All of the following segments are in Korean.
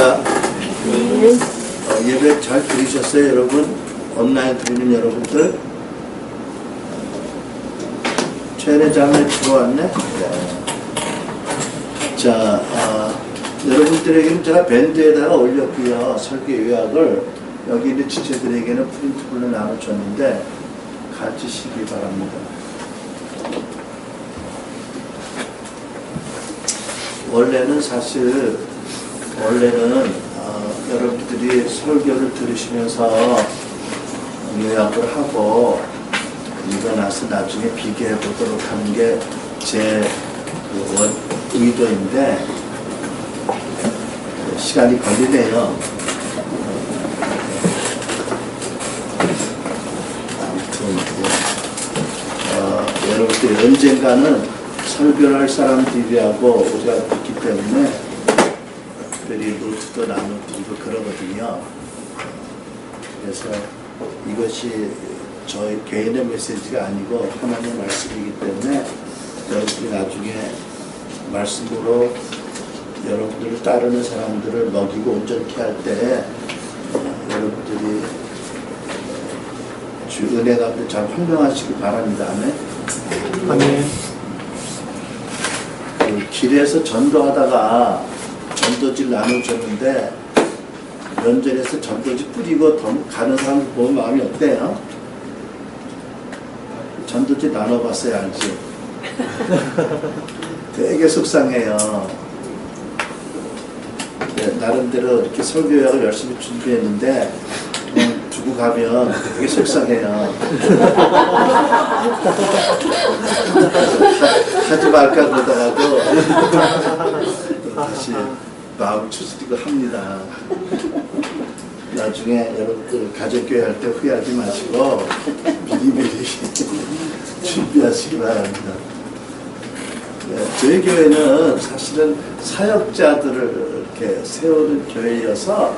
할렐루야. 예배 잘 들으셨어요, 여러분? 온라인 들으는 여러분들? 최은혜 자매 들어왔네? 네. 자, 여러분들에게는 제가 밴드에다가 올렸고요. 설교 요약을 여기 있는 지체들에게는 프린트블로 나눠줬는데 가지시기 바랍니다. 원래는 여러분들이 설교를 들으시면서 요약을 하고 읽어나서 나중에 비교해 보도록 하는 게 제 의도인데 시간이 걸리네요. 아무튼 여러분들이 언젠가는 설교를 할 사람들이라고 우리가 있기 때문에 특별히 노트도 나눠드리고 그러거든요. 그래서 이것이 저희 개인의 메시지가 아니고 하나님의 말씀이기 때문에 여러분들이 나중에 말씀으로 여러분들을 따르는 사람들을 먹이고 온전케 할 때 여러분들이 주 은혜 가운데 잘 활용하시기 바랍니다. 아멘. 아멘. 길에서 전도하다가 전도지를 나눠줬는데 면전에서 전도지 뿌리고 가는 사람 보면 마음이 어때요? 전도지 나눠봤어요, 알지? 되게 속상해요. 네, 나름대로 이렇게 설교 요약을 열심히 준비했는데 그냥 두고 가면 되게 속상해요. 하지 말까 그러다가도 다시 마음 추스리고 합니다. 나중에 여러분들 가정교회 할 때 후회하지 마시고 미리미리 준비하시기 바랍니다. 네, 저희 교회는 사실은 사역자들을 이렇게 세우는 교회여서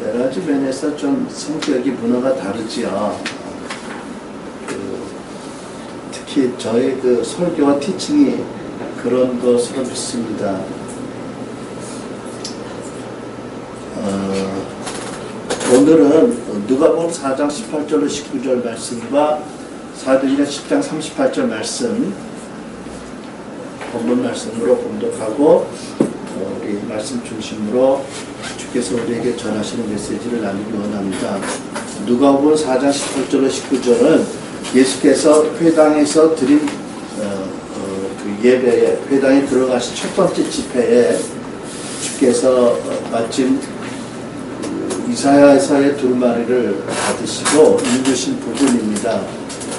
여러 가지 면에서 좀 성격이 문화가 다르지요. 특히 저희 설교와 티칭이 그런 것으로 믿습니다. 오늘은 누가복음 4장 18절로 19절 말씀과 사도행전 10장 38절 말씀 본문 말씀으로 봉독하고 우리 말씀 중심으로 주께서 우리에게 전하시는 메시지를 나누기 원합니다. 누가복음 4장 18절로 19절은 예수께서 회당에서 드린 그 예배에 회당에 들어가신 첫 번째 집회에 주께서 마침 이사야서의 두루마리를 받으시고 읽으신 부분입니다.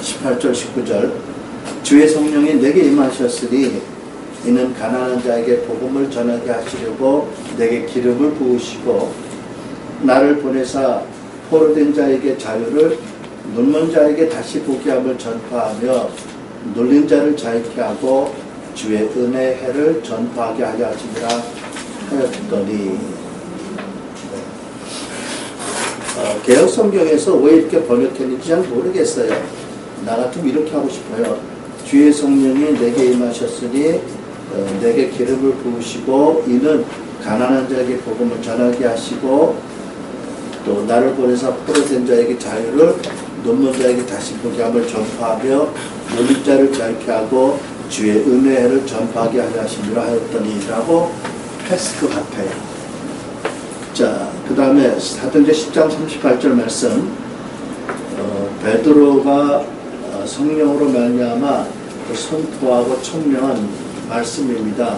18절 19절 주의 성령이 내게 임하셨으니 이는 가난한 자에게 복음을 전하게 하시려고 내게 기름을 부으시고 나를 보내사 포로된 자에게 자유를 눈먼 자에게 다시 보게 함을 전파하며 눌린 자를 자유케 하고 주의 은혜의 해를 전파하게 하려 하시니라 하였더니 개혁 성경에서 왜 이렇게 번역했는지 잘 모르겠어요. 나 같으면 이렇게 하고 싶어요. 주의 성령이 내게 임하셨으니 내게 기름을 부으시고 이는 가난한 자에게 복음을 전하게 하시고 또 나를 보내서 포로된 자에게 자유를 눈먼 자에게 다시 보게 함을 전파하며 눌린 자를 자유케 하고 주의 은혜를 전파하게 하려 하시니라 하였더니 라고 했을 것 같아요. 자, 그 다음에 사도행전 10장 38절 말씀 베드로가 성령으로 말미암아 선포하고 천명한 말씀입니다.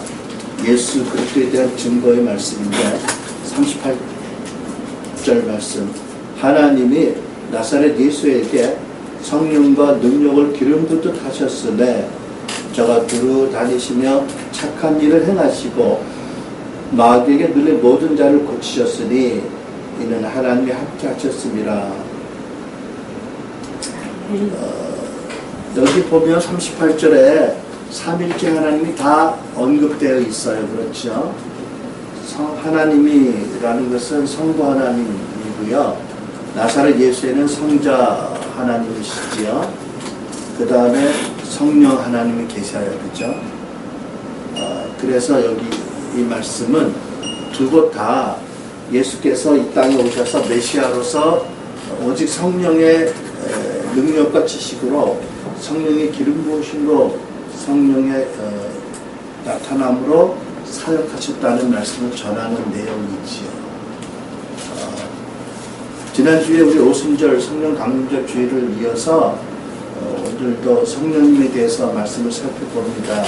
예수 그리스도에 대한 증거의 말씀인데 38절 말씀 하나님이 나사렛 예수에게 성령과 능력을 기름 붓듯 하셨으되 저가 두루 다니시며 착한 일을 행하시고 마귀에게 눌린 모든 자를 고치셨으니 이는 하나님이 함께 하셨습니다. 여기 보면 38절에 삼일째 하나님이 다 언급되어 있어요. 그렇죠? 하나님이라는 것은 성부 하나님이고요. 나사렛 예수에는 성자 하나님이시지요. 그 다음에 성령 하나님이 계셔요. 그렇죠? 그래서 여기 이 말씀은 두 곳 다 예수께서 이 땅에 오셔서 메시아로서 오직 성령의 능력과 지식으로 성령의 기름 부으심으로 성령의 나타남으로 사역하셨다는 말씀을 전하는 내용이지요. 지난주에 우리 오순절 성령 강림절 주일을 이어서 오늘도 성령님에 대해서 말씀을 살펴봅니다.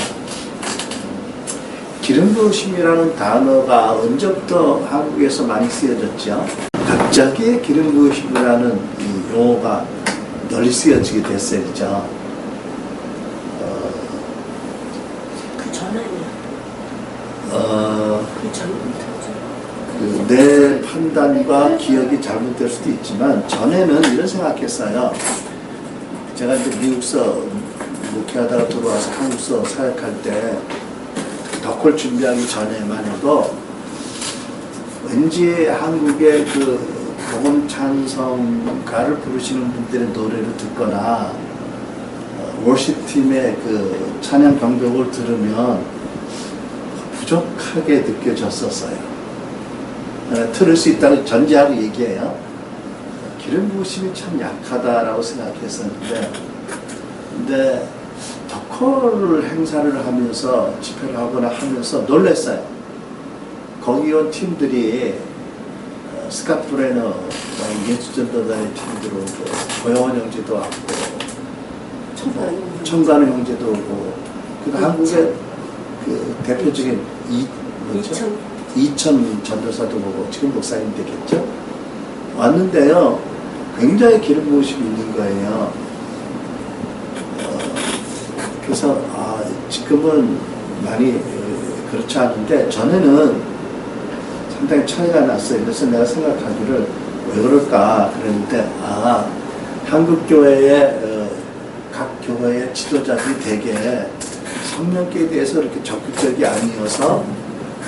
기름 부으심이라는 단어가 언제부터 한국에서 많이 쓰여졌죠? 갑자기 기름 부으심이라는 이 용어가 널리 쓰여지게 됐어요. 그죠? 그 전 아니야? 그 전부터. 내 판단과 기억이 잘못될 수도 있지만 전에는 이런 생각했어요. 제가 이제 미국서 목회하다가 들어와서 한국서 사역할 때 덕홀 준비하기 전에만 해도 왠지 한국의 그 복음 찬송가를 부르시는 분들의 노래를 듣거나 월십팀의 그 찬양 경곡을 들으면 부족하게 느껴졌었어요. 틀을 수 있다고 전제하고 얘기해요. 기름 부으심이 참 약하다라고 생각했었는데, 근데 덕홀 행사를 하면서 집회를 하거나 하면서 놀랐어요. 거기 온 팀들이 스캇 브레너, 예수전도단의 팀들 오고, 고영원 형제도 왔고, 청가는 형제도 오고, 그 한국의 그 대표적인 이천 전도사도 오고, 지금 목사님 되겠죠? 왔는데요, 굉장히 기름 부으심이 있는 거예요. 그래서 지금은 많이 그렇지 않은데 전에는 상당히 차이가 났어요. 그래서 내가 생각하기를 왜 그럴까 그랬는데 한국 교회의 각 교회의 지도자들이 대개 성령께 대해서 이렇게 적극적이 아니어서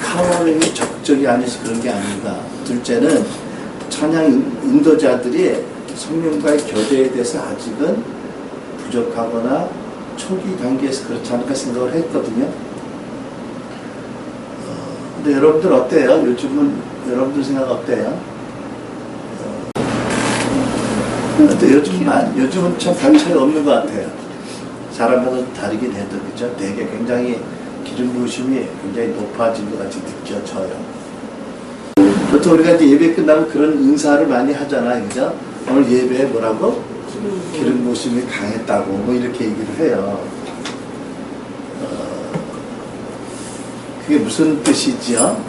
카모링이 적극적이 아니어서 그런 게 아닌가. 둘째는 찬양 인도자들이 성령과의 교제에 대해서 아직은 부족하거나 초기 단계에서 그렇지 않을까 생각을 했거든요. 근데 여러분들 어때요? 요즘은 여러분들 생각 어때요? 요즘은 참 별 차이 없는 것 같아요. 사람마다 다르긴 해도 그죠? 되게 굉장히 기름 부으심이 굉장히 높아진 것 같이 느껴져요. 보통 우리가 이제 예배 끝나면 그런 응사를 많이 하잖아요, 그죠? 오늘 예배에 뭐라고? 기름 부으심이 강했다고 뭐 이렇게 얘기를 해요. 그게 무슨 뜻이지요?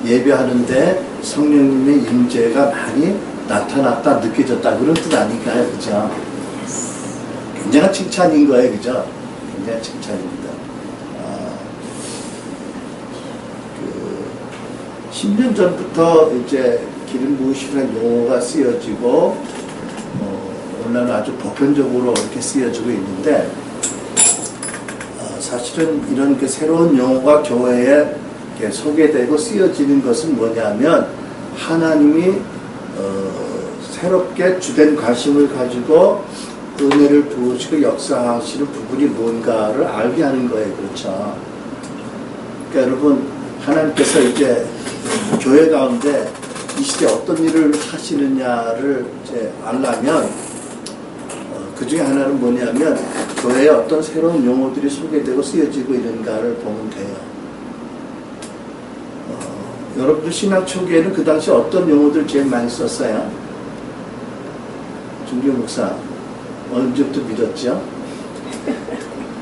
예배하는데 성령님의 임재가 많이 나타났다, 느껴졌다 그런 뜻 아닐까요, 그죠? 굉장한 칭찬인 거예요, 그죠? 굉장한 칭찬입니다. 10년 전부터 이제 기름 부으심이라는 용어가 쓰여지고 오늘날은 아주 보편적으로 이렇게 쓰여지고 있는데 사실은 이런 그 새로운 용어가 교회에 이렇게 소개되고 쓰여지는 것은 뭐냐면 하나님이 새롭게 주된 관심을 가지고 은혜를 부으시고 역사하시는 부분이 뭔가를 알게 하는 거예요. 그렇죠? 그러니까 여러분 하나님께서 이제 교회 가운데 이 시대에 어떤 일을 하시느냐를 이제 알려면 그 중에 하나는 뭐냐면 교회에 어떤 새로운 용어들이 소개되고 쓰여지고 있는가를 보면 돼요. 여러분들 신학 초기에는 그 당시 어떤 용어들 제일 많이 썼어요? 중교 목사 언제부터 믿었죠?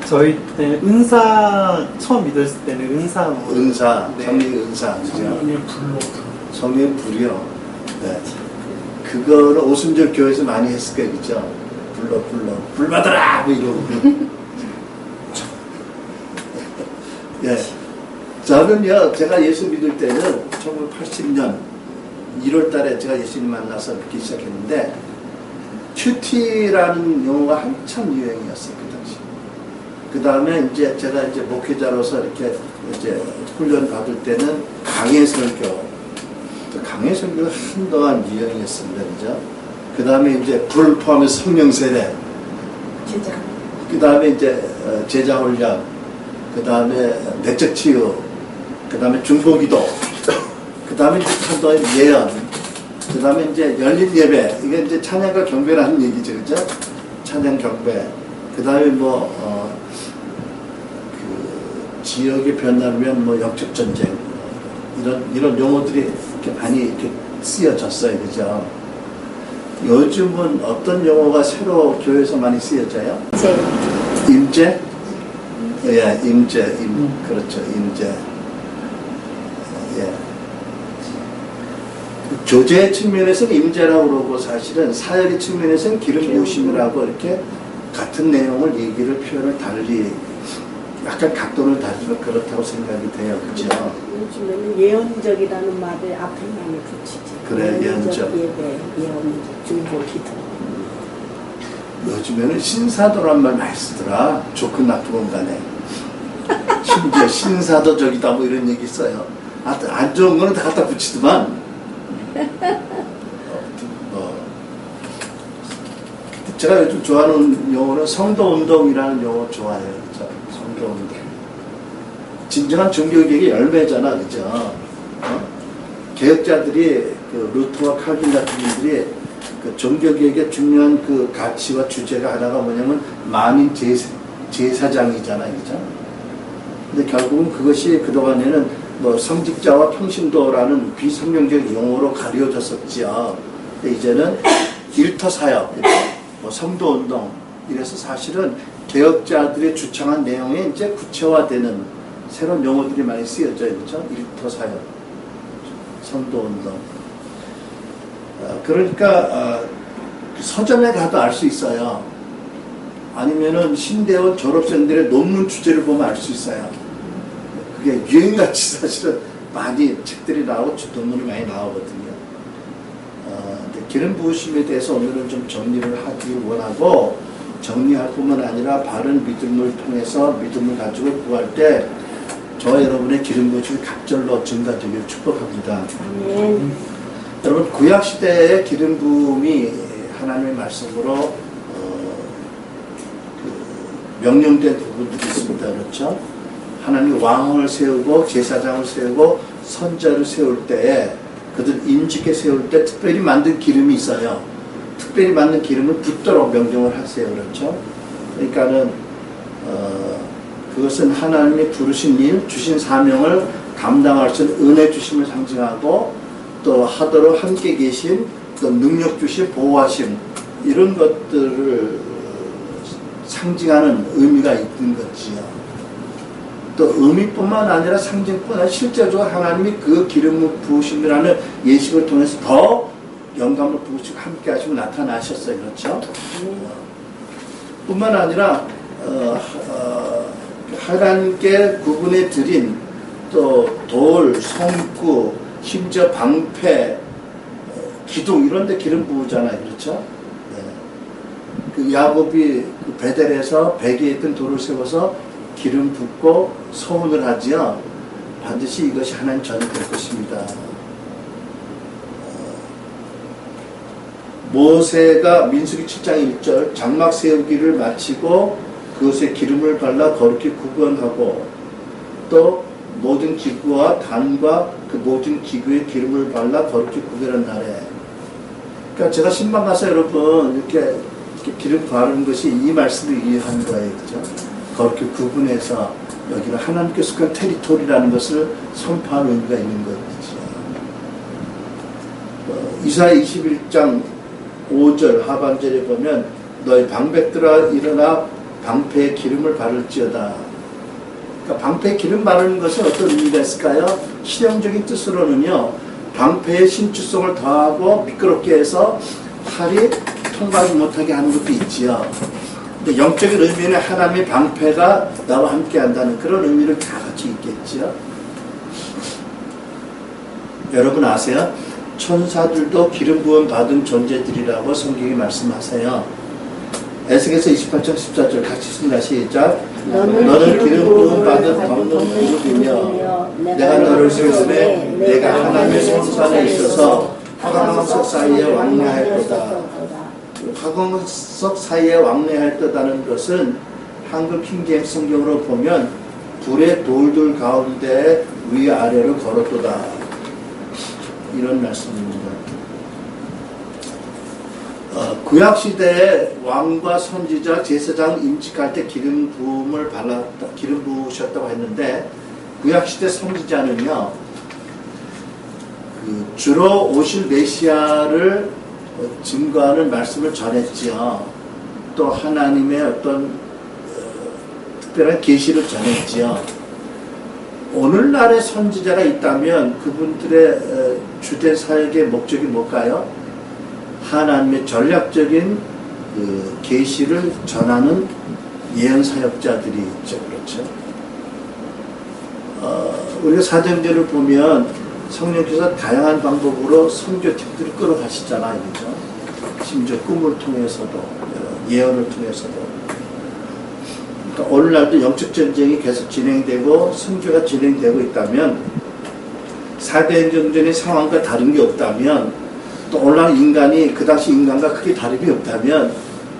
저희 때는 은사 처음 믿었을 때는 은사 네. 성령의 은사 그죠? 성령의 불이요. 네. 그거를 오순절 교회에서 많이 했을 거예요, 그죠? 불 받아라 뭐 이러고. 예. 저는요, 제가 예수 믿을 때는 1980년 1월달에 제가 예수님 만나서 믿기 시작했는데 큐티라는 용어가 한참 유행이었어요, 그 당시. 그 다음에 이제 제가 이제 목회자로서 이렇게 이제 훈련 받을 때는 강해설교. 강해설교가 한동안 유행이었습니다, 그죠? 그 다음에 이제 불 포함해서 성령 세례. 그 다음에 이제 제자 훈련. 그 다음에 내적 치유. 그 다음에 중보기도. 그 다음에 이제 탄도의 예언, 그 다음에 이제 열린 예배, 이게 이제 찬양과 경배라는 얘기죠, 그죠? 찬양 경배. 그 다음에 그 지역의 변화면 영적 전쟁, 이런 용어들이 이렇게 많이 이렇게 쓰여졌어요, 그죠? 요즘은 어떤 용어가 새로 교회에서 많이 쓰여져요? 임재? 예, 임재, 그렇죠, 임재. 예. 교제 측면에서는 임재라고 그러고 사실은 사역의 측면에서는 기름 부으심이라고 이렇게 같은 내용을 얘기를 표현을 달리 약간 각도를 다르지만 그렇다고 생각이 돼요, 그죠? 요즘에는 예언적이라는 말을 앞에 많이 붙이지. 그래, 예언적. 예배, 예언적, 중보, 기도. 요즘에는 신사도란 말 많이 쓰더라. 좋건 나쁘건 간에. 심지어 신사도적이다 뭐 이런 얘기 써요. 안 좋은 거는 다 갖다 붙이더만. 제가 요즘 좋아하는 용어는 성도운동이라는 용어 좋아해요. 그죠? 성도운동. 진정한 종교개혁의 열매잖아. 그죠? 개혁자들이, 그 루터와 칼빈 같은 분들이 그 종교개혁의 중요한 그 가치와 주제가 하나가 뭐냐면 만인 제사장이잖아. 그죠? 근데 결국은 그것이 그동안에는 뭐 성직자와 평신도라는 비성경적 용어로 가려졌었지요. 근데 이제는 일터사역, 뭐 성도운동, 이래서 사실은 개혁자들의 주창한 내용에 이제 구체화되는 새로운 용어들이 많이 쓰여져요. 그렇죠? 일터사역, 성도운동. 그러니까 서점에 가도 알 수 있어요. 아니면은 신대원 졸업생들의 논문 주제를 보면 알 수 있어요. 그게 유행같이 사실은 많이 책들이 나오고 논문이 많이 나오거든요. 기름 부으심에 대해서 오늘은 좀 정리를 하기 원하고, 정리할 뿐만 아니라 바른 믿음을 통해서 믿음을 가지고 구할 때 저와 여러분의 기름 부으심이 갑절로 증가되기를 축복합니다. 여러분, 구약시대의 기름 부음이 하나님의 말씀으로 명령된 부분들이 있습니다. 그렇죠? 하나님이 왕을 세우고 제사장을 세우고 선자를 세울 때에 그들 임직에 세울 때 특별히 만든 기름이 있어요. 특별히 만든 기름을 붓도록 명령을 하세요. 그렇죠? 그러니까는 그것은 하나님이 부르신 일, 주신 사명을 감당할 수 있는 은혜 주심을 상징하고, 또 하도록 함께 계신 또 능력 주심, 보호하심, 이런 것들을 상징하는 의미가 있는 거지요. 또 의미뿐만 아니라 상징뿐 아니라 실제적으로 하나님이 그 기름 부으심이라는 예식을 통해서 더 영감을 부으시고 함께 하시고 나타나셨어요. 그렇죠? 뿐만 아니라 하나님께 구분해 드린 또 돌, 성구, 심지어 방패, 기둥 이런 데 기름 부으잖아요. 그렇죠? 네. 그 야곱이 그 베델에서 베개에 있던 돌을 세워서 기름 붓고 소원을 하지요. 반드시 이것이 하나님 전이 될 것입니다. 모세가 민수기 7장 1절 장막 세우기를 마치고 그것에 기름을 발라 거룩히 구건하고, 또 모든 기구와 단과 그 모든 기구에 기름을 발라 거룩히 구별한 날에. 그러니까 제가 신방 가서 여러분 이렇게 기름 바르는 것이 이 말씀을 이해한 거예요. 그죠? 그렇게 구분해서 여기는 하나님께 속한 테리토리라는 것을 선포하는 의미가 있는 거죠. 이사야 21장 5절 하반절에 보면 너희 방백들아 일어나 방패에 기름을 바를지어다. 그러니까 방패에 기름 바르는 것은 어떤 의미가 있을까요? 실용적인 뜻으로는요, 방패의 신축성을 더하고 미끄럽게 해서 칼이 통과하지 못하게 하는 것도 있지요. 근데 영적인 의미는 하나님의 방패가 나와 함께 한다는 그런 의미를 다 같이 있겠죠. 여러분 아세요? 천사들도 기름 부음 받은 존재들이라고 성경이 말씀하세요. 에스겔서 28장 14절 같이 읽습니다. 시작. 너는 기름 부음 받은 검은 무릎이며 내가 너를 세우매 내가 하나님의 성산에 있어서 화강석 사이에 왕래할 거다. 화강석 사이에 왕래할 거다는 것은 한글 킹제임스 성경으로 보면 불의 돌들 가운데 위아래로 걸었도다. 이런 말씀입니다. 구약 시대에 왕과 선지자, 제사장 임직할 때 기름 부으셨다고 했는데, 구약 시대 선지자는요, 주로 오실 메시아를 증거하는 말씀을 전했지요. 또 하나님의 어떤 특별한 계시를 전했지요. 오늘날의 선지자가 있다면 그분들의 주된 사역의 목적이 뭘까요? 하나님의 전략적인 계시를 전하는 예언 사역자들이 있죠. 그렇죠? 우리가 사도행전을 보면 성령께서 다양한 방법으로 선교팀들을 끌어가시잖아요. 그죠? 심지어 꿈을 통해서도, 예언을 통해서도. 그러니까 오늘날도 영적 전쟁이 계속 진행되고 선교가 진행되고 있다면, 사도행전의 상황과 다른 게 없다면, 또 오늘날 인간이 그 당시 인간과 크게 다름이 없다면,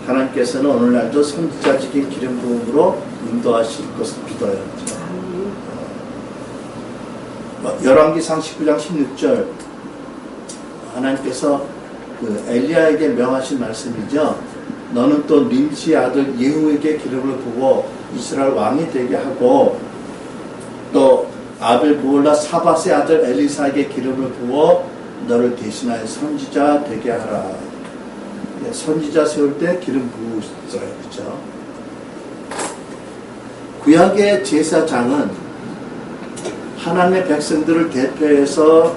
하나님께서는 오늘날도 선지자적인 기름 부음으로 인도하실 것을 믿어요. 열왕기상 19장 16절 하나님께서 엘리야에게 명하신 말씀이죠. 너는 또 nim시의 아들 예후에게 기름을 부어 이스라엘 왕이 되게 하고, 또 아벨 무올라 사밧의 아들 엘리사에게 기름을 부어 너를 대신하여 선지자 되게 하라. 선지자 세울 때 기름 부으셨어요. 그렇죠? 구약의 제사장은 하나님의 백성들을 대표해서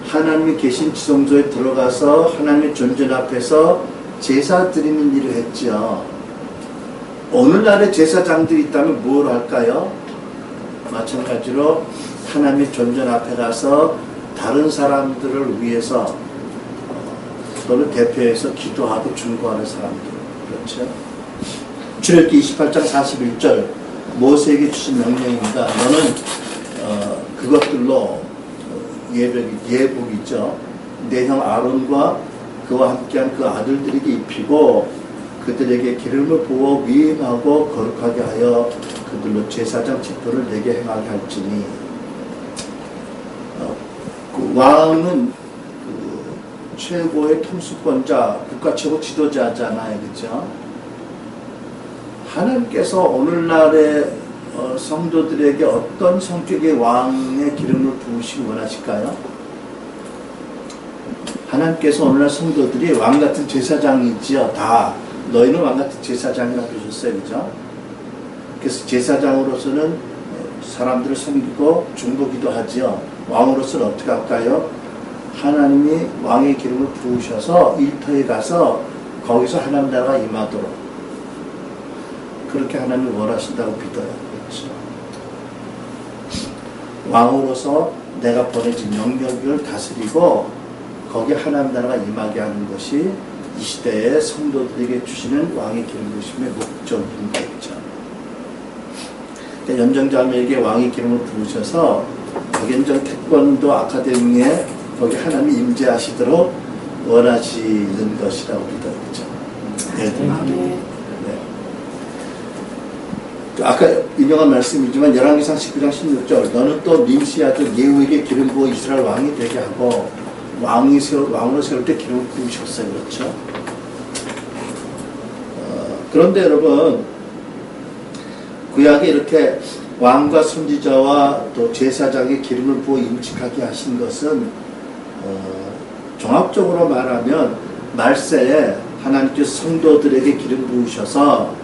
하나님이 계신 지성소에 들어가서 하나님의 존전 앞에서 제사 드리는 일을 했죠. 오늘날의 제사장들이 있다면 뭘 할까요? 마찬가지로 하나님의 존전 앞에 가서 다른 사람들을 위해서 또는 대표해서 기도하고 중보하는 사람들. 그렇죠? 출애굽기 28장 41절 모세에게 주신 명령입니다. 너는 그것들로 예복이죠. 내 형 아론과 그와 함께한 그 아들들에게 입히고 그들에게 기름을 부어 위임하고 거룩하게 하여 그들로 제사장 직분을 내게 행하게 할지니. 그 왕은 최고의 통수권자, 국가 최고 지도자잖아요. 그렇죠? 하나님께서 오늘날의 성도들에게 어떤 성격의 왕의 기름을 부으시기 원하실까요? 하나님께서 오늘날 성도들이 왕같은 제사장이지요. 다 너희는 왕같은 제사장이라고 그러셨어요. 그죠? 그래서 제사장으로서는 사람들을 섬기고 중보기도 하지요. 왕으로서는 어떻게 할까요? 하나님이 왕의 기름을 부으셔서 일터에 가서 거기서 하나님 나라가 임하도록 그렇게 하나님이 원하신다고 믿어요. 그렇죠? 왕으로서 내가 보내진 영역을 다스리고 거기에 하나님 나라가 임하게 하는 것이 이 시대의 성도들에게 주시는 왕의 기름 부으심의 목적인 거죠. 연정자매에게 왕의 기름을 부으셔서 박연정 태권도 아카데미에 거기 하나님이 임재하시도록 원하시는 것이라고 믿어요. 그렇죠? 네. 아까 인용한 말씀이지만 열왕기상 19장 16절 너는 또 nim시 아들 예후에게 기름 부어 이스라엘 왕이 되게 하고 왕으로 세울 때 기름을 부으셨어요. 그렇죠? 그런데 여러분 구약에 이렇게 왕과 선지자와 또 제사장의 기름을 부어 임직하게 하신 것은 종합적으로 말하면 말세에 하나님께서 성도들에게 기름 부으셔서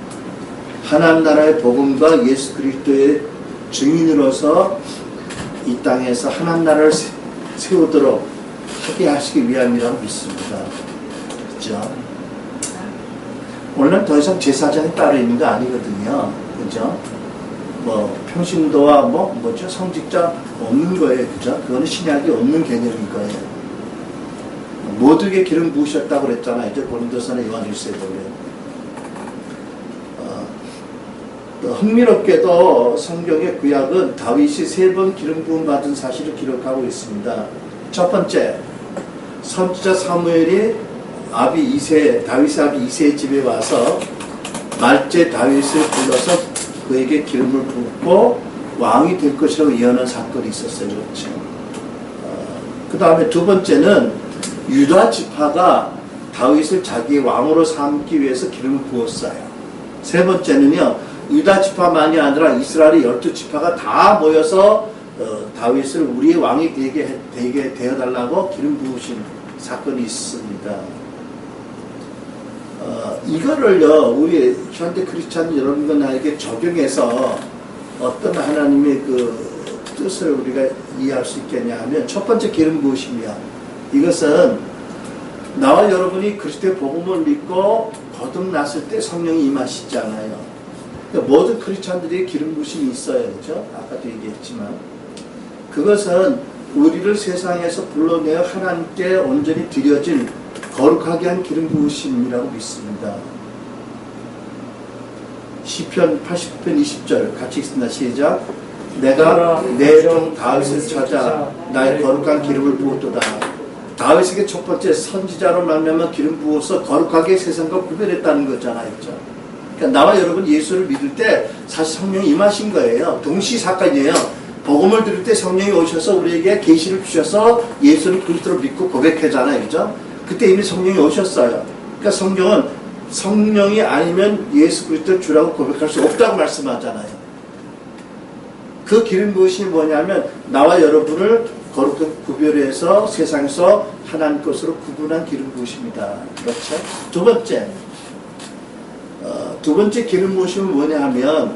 하나님 나라의 복음과 예수 그리스도의 증인으로서 이 땅에서 하나님 나라를 세우도록 하게 하시기 위함이라고 믿습니다. 그렇죠? 오늘은 더 이상 제사장이 따로 있는 거 아니거든요. 그죠? 뭐 평신도와 뭐죠? 성직자 없는 거예요. 그죠? 그거는 신약이 없는 개념인 거예요. 모두에게 기름 부으셨다고 그랬잖아요. 이제 고린도서나 요한일서에 보면. 흥미롭게도 성경의 구약은 다윗이 3번 기름 부음 받은 사실을 기록하고 있습니다. 첫 번째, 선지자 사무엘이 다윗의 아비 이새의 집에 와서 말제 다윗을 불러서 그에게 기름을 붓고 왕이 될 것이라고 예언한 사건이 있었어요. 그렇죠? 그 다음에 두 번째는 유다 지파가 다윗을 자기의 왕으로 삼기 위해서 기름을 부었어요. 세 번째는요, 유다 지파만이 아니라 이스라엘의 12지파가 다 모여서 다윗을 우리의 왕이 되게 되어달라고 기름 부으신 사건이 있습니다. 이거를요, 우리 현대 크리스찬 여러분들에게 적용해서 어떤 하나님의 그 뜻을 우리가 이해할 수 있겠냐 하면, 첫 번째 기름 부으심이야. 이것은 나와 여러분이 그리스도의 복음을 믿고 거듭났을 때 성령이 임하시잖아요. 그러니까 모든 크리스찬들이 기름 부으심이 있어요. 그렇죠? 아까도 얘기했지만 그것은 우리를 세상에서 불러내어 하나님께 온전히 드려진 거룩하게 한 기름 부으심이라고 믿습니다. 시편 89편 20절 같이 읽습니다. 시작. 내가 내 종 다윗을 찾아 나의 거룩한 기름을 부었도다. 다윗에게 첫 번째 선지자로 말미암아 기름 부어서 거룩하게 세상과 구별했다는 거잖아요. 그렇죠? 그러니까 나와 여러분 예수를 믿을 때 사실 성령이 임하신 거예요. 동시 사건이에요. 복음을 들을 때 성령이 오셔서 우리에게 계시를 주셔서 예수를 그리스도로 믿고 고백하잖아요. 그죠? 그때 이미 성령이 오셨어요. 그러니까 성경은 성령이 아니면 예수 그리스도를 주라고 고백할 수 없다고 말씀하잖아요. 그 기름 부으심이 뭐냐면 나와 여러분을 거룩하게 구별해서 세상에서 하나님 것으로 구분한 기름 부으심이다. 그렇죠? 두 번째 기름 부으심은 뭐냐 하면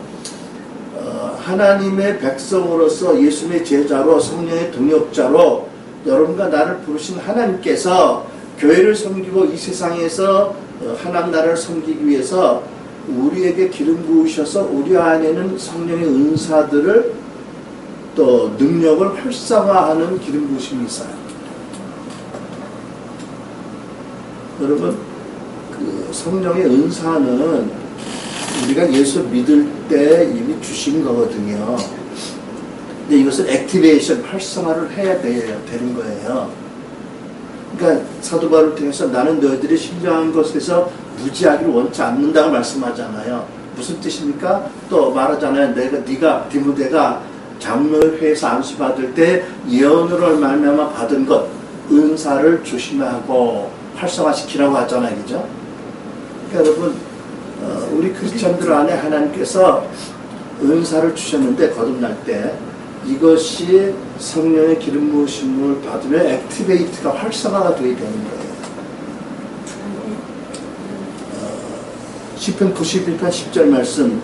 하나님의 백성으로서 예수님의 제자로 성령의 동역자로 여러분과 나를 부르신 하나님께서 교회를 섬기고 이 세상에서 하나님 나라를 섬기기 위해서 우리에게 기름 부으셔서 우리 안에는 성령의 은사들을 또 능력을 활성화하는 기름 부으심이 있어요. 여러분, 그 성령의 은사는 우리가 예수 믿을 때 이미 주신 거거든요. 근데 이것을 액티베이션, 활성화를 해야 되는 거예요. 그러니까 사도 바울을 통해서 나는 너희들이 신령한 것에서 무지하기를 원치 않는다고 말씀하잖아요. 무슨 뜻입니까? 또 말하잖아요. 네가 디모데가 장로회에서 안수받을 때 예언으로 말미암아 받은 것 은사를 조심하고 활성화시키라고 하잖아요. 그죠? 그러니까 여러분 우리 크리스천들 안에 하나님께서 은사를 주셨는데 거듭날 때 이것이 성령의 기름 부으심을 받으면 액티베이트가 활성화가 되어야 되는 거예요. 시편 91편 10절 말씀.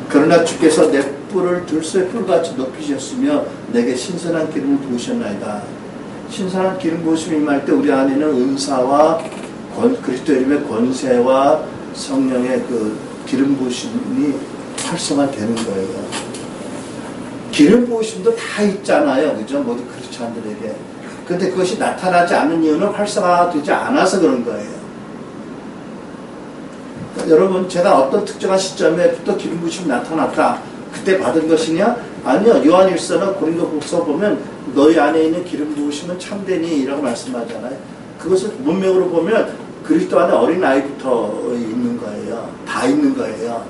그러나 주께서 내 뿔을 들소의 뿔같이 높이셨으며 내게 신선한 기름을 부으셨나이다. 신선한 기름 부으심이 임할 때 우리 안에는 은사와 그리스도 이름의 권세와 성령의 그 기름 부으심이 활성화되는 거예요. 기름 부으심도 다 있잖아요. 그죠? 모두 크리스찬들에게. 근데 그것이 나타나지 않는 이유는 활성화되지 않아서 그런 거예요. 그러니까 여러분, 제가 어떤 특정한 시점에 또 기름 부으심이 나타났다. 그때 받은 것이냐? 아니요. 요한일서나 고린도후서 보면 너희 안에 있는 기름 부으심은 참되니 라고 말씀하잖아요. 그것을 문맥으로 보면 그리스도 안에 어린아이부터 있는 거예요. 다 있는 거예요.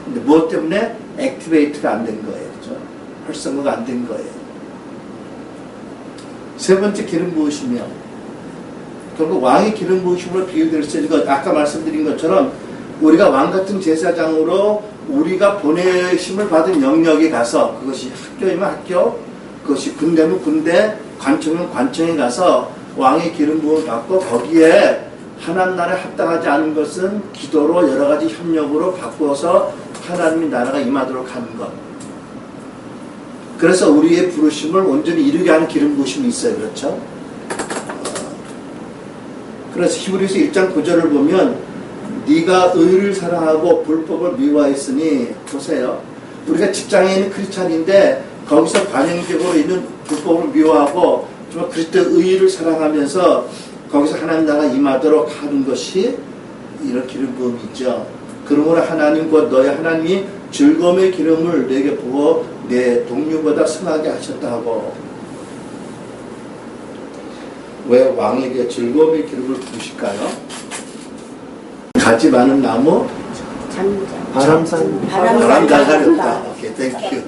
근데 무엇 때문에? 액티베이트가 안 된 거예요. 그죠? 활성화가 안 된 거예요. 세 번째 기름 부으심이요. 결국 왕의 기름 부으심으로 비유될 것, 아까 말씀드린 것처럼 우리가 왕 같은 제사장으로 우리가 보내심을 받은 영역에 가서 그것이 학교이면 학교, 그것이 군대면 군대, 관청이면 관청에 가서 왕의 기름 부음을 받고 거기에 하나님 나라에 합당하지 않은 것은 기도로 여러 가지 협력으로 바꾸어서 하나님의 나라가 임하도록 하는 것. 그래서 우리의 부르심을 온전히 이루게 하는 기름 부으심이 있어요. 그렇죠? 그래서 히브리서 1장 9절을 보면 네가 의를 사랑하고 불법을 미워했으니 보세요. 우리가 직장에 있는 크리스찬인데 거기서 관행적으로 있는 불법을 미워하고 정말 그리스도의 의를 사랑하면서 거기서 하나님 나라가 임하도록 하는 것이 이런 기름 부음이죠. 그러므로 하나님과 너의 하나님이 즐거움의 기름을 내게 부어 내 동료보다 승하게 하셨다 하고. 왜 왕에게 즐거움의 기름을 부으실까요? 가지 많은 나무 바람산 바람 잘 가렸다. 오케이, 땡큐.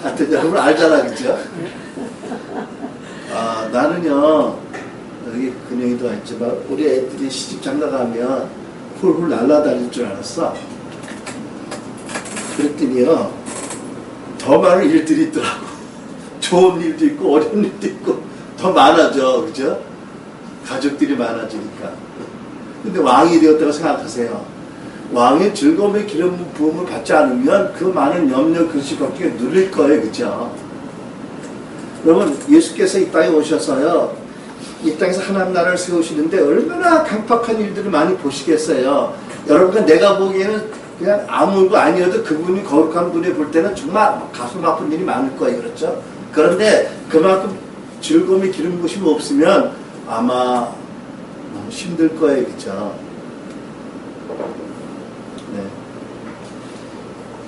하여튼 여러분 알잖아, 그죠? 나는요 여기 근영이도 했지만 우리 애들이 시집 장가 가면 훌훌 날아다닐 줄 알았어. 그랬더니요 더 많은 일들이 있더라고. 좋은 일도 있고 어려운 일도 있고 더 많아져. 그죠? 가족들이 많아지니까. 근데 왕이 되었다고 생각하세요. 왕의 즐거움의 기름 부음을 받지 않으면 그 많은 염려 근심 걱정에 눌릴 거예요. 그죠? 여러분 예수께서 이 땅에 오셔서요 이 땅에서 하나님 나라를 세우시는데 얼마나 강팍한 일들을 많이 보시겠어요. 여러분과 내가 보기에는 그냥 아무것도 아니어도 그분이 거룩한 분이 볼 때는 정말 가슴 아픈 일이 많을 거예요. 그렇죠? 그런데 그만큼 즐거움이 기름 부심이 없으면 아마 너무 힘들 거예요. 그죠?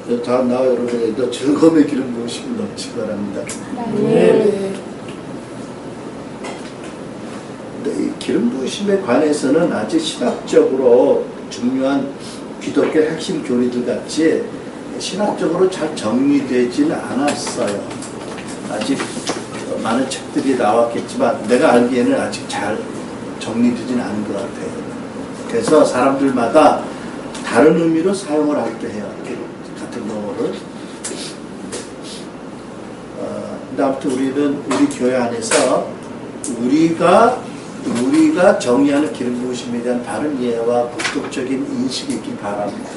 네. 다음 나와 여러분에도 즐거움의 기름 부심이 넘치기 바랍니다. 네. 이 기름 부심에 관해서는 아직 신학적으로 중요한 기독교 핵심 교리들 같이 신학적으로 잘 정리되지는 않았어요. 아직 많은 책들이 나왔겠지만 내가 알기에는 아직 잘 정리되지는 않은 것 같아요. 그래서 사람들마다 다른 의미로 사용을 하기도 해요. 같은 용어를. 근데 아무튼 우리는 우리 교회 안에서 우리가 정의하는 기름 부으심에 대한 바른 이해와 복덕적인 인식이 있길 바랍니다.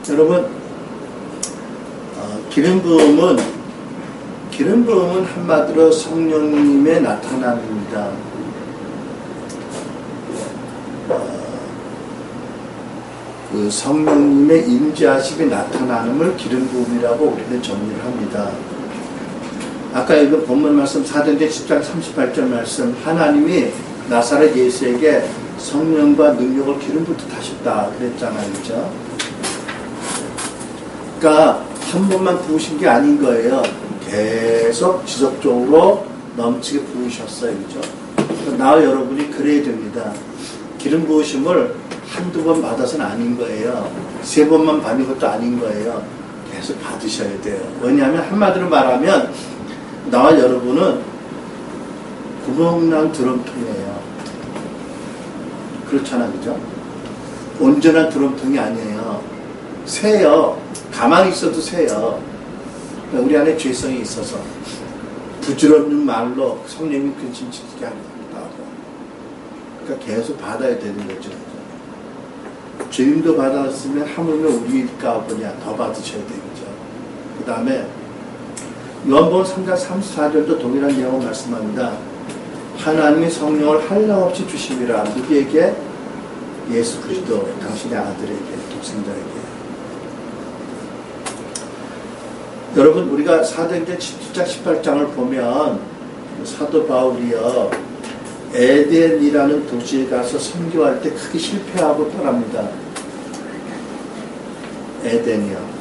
여러분, 기름 부음은 한마디로 성령님의 나타남입니다. 그 성령님의 임재하심이 나타나는을 기름 부음이라고 우리는 정의를 합니다. 아까 읽은 본문 말씀 사도행전 10장 38절 말씀 하나님이 나사렛 예수에게 성령과 능력을 기름 붓듯 하셨다 그랬잖아요. 그죠? 그러니까 한 번만 부으신 게 아닌 거예요. 계속 지속적으로 넘치게 부으셨어요. 그죠? 나와 여러분이 그래야 됩니다. 기름 부으심을 한두 번 받아서는 아닌 거예요. 세 번만 받는 것도 아닌 거예요. 계속 받으셔야 돼요. 왜냐하면 한마디로 말하면 나와 여러분은 구멍난 드럼통이에요. 그렇잖아, 그죠? 온전한 드럼통이 아니에요. 새요. 가만히 있어도 새요. 그러니까 우리 안에 죄성이 있어서 부질없는 말로 성령님 근심 지키게 하기도 하고. 그러니까 계속 받아야 되는 거죠. 주님도 받았으면 하물며 우리가 뭐냐 더 받으셔야 되겠죠. 그 다음에 요한복음 3장 34절도 동일한 내용을 말씀합니다. 하나님이 성령을 한량없이 주심이라. 누구에게? 예수 그리스도 당신의 아들에게, 독생자에게. 여러분 우리가 사도행전 17장 18장을 보면 사도 바울이요 에덴이라는 도시에 가서 선교할 때 크게 실패하고 떠납니다. 에덴이요.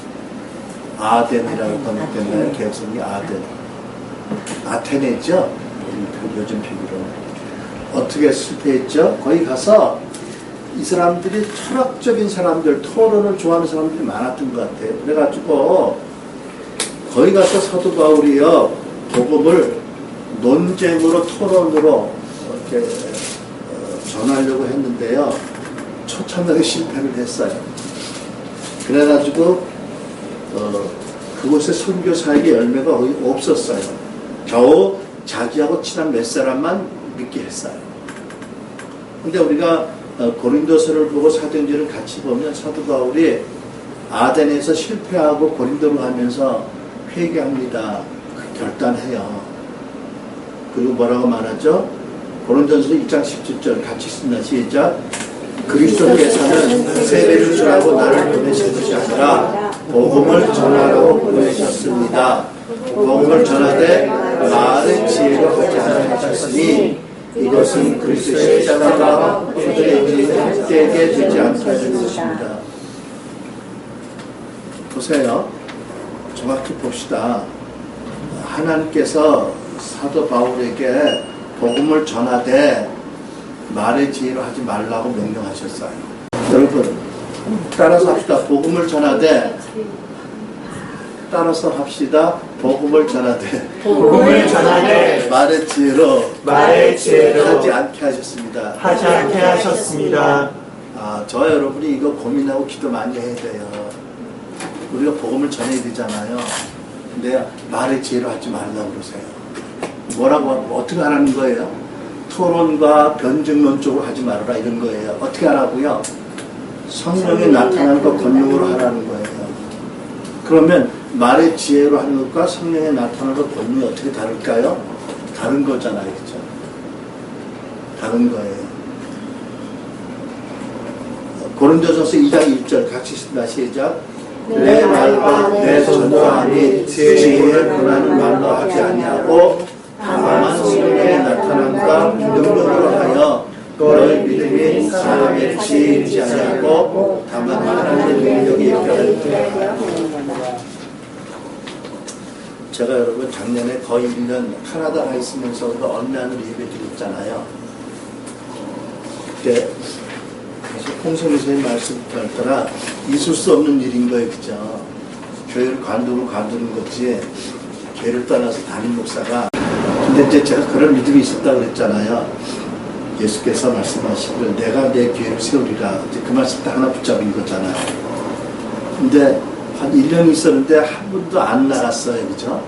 아덴이라고 번역됐나요? 개성이 아덴. 아테네죠? 요즘 표기로. 어떻게 실패했죠? 거기 가서 이 사람들이 철학적인 사람들, 토론을 좋아하는 사람들이 많았던 것 같아요. 그래가지고 거기 가서 사도 바울이요 복음을 논쟁으로 토론으로 이렇게 전하려고 했는데요. 처참하게 실패를 했어요. 그래가지고 그곳에 선교 사역의 열매가 거의 없었어요. 겨우 자기하고 친한 몇 사람만 믿게 했어요. 근데 우리가 고린도서를 보고 사도행전을 같이 보면 사도 바울이 아덴에서 실패하고 고린도로 가면서 회개합니다. 결단해요. 그리고 뭐라고 말하죠? 고린도전서 2장 17절 같이 쓴다. 시작. 그리스도께서는 세례를 주라고 나를 보내신 것이 아니라 복음을 전하라고 보내셨습니다. 복음을 전하되 말의 지혜로 하지 않으셨으니 이것은 그리스도의 십자가가 그들에게 헛되게 되지 않게 하는 것입니다. 보세요. 정확히 봅시다. 하나님께서 사도 바울에게 복음을 전하되 말의 지혜로 하지 말라고 명령하셨어요. 여러분 따라서 합시다. 복음을 전하되 따라서 합시다. 복음을 전하되 복음을 전하되 말의 지혜로 말의 지혜로 하지 않게 하셨습니다. 하지 않게 하셨습니다. 저와 여러분이 이거 고민하고 기도 많이 해야 돼요. 우리가 복음을 전해야 되잖아요. 근데 말의 지혜로 하지 말라고 그러세요. 뭐라고 하고 어떻게 하라는 거예요? 토론과 변증론 쪽으로 하지 말아라 이런 거예요. 어떻게 하라고요? 성령이 나타나는 것 권능으로 하라는 거예요. 그러면 말의 지혜로 하는 것과 성령이 나타나는 것 권능이 어떻게 다를까요? 다른 거잖아요. 그죠? 다른 거예요. 고린도전서 2장 1절 같이 읽습니다. 시작. 내 말과 내 전도함이 지혜를 권하는 말로 하지 아니하고 다만 성령의 나타남과 능력으로 하여 너의 믿음이 사람의 지혜이지 아니하고 다만 하나님의 능력이 있다. 제가 여러분 작년에 거의 1년 캐나다에 있으면서 온라인으로 예배 드렸잖아요. 그때 홍성희 선생님 말씀 따라 있을 수 없는 일인 거예요. 그죠? 교회를 관두는 거지 교회를 떠나서 담임 목사가 근데 이제 제가 그런 믿음이 있었다고 그랬잖아요. 예수께서 말씀하시기를 내가 내 교회를 세우리라. 이제 그 말씀 딱 하나 붙잡은 거잖아요. 근데 한 1년 있었는데 한 번도 안 나갔어요. 그죠?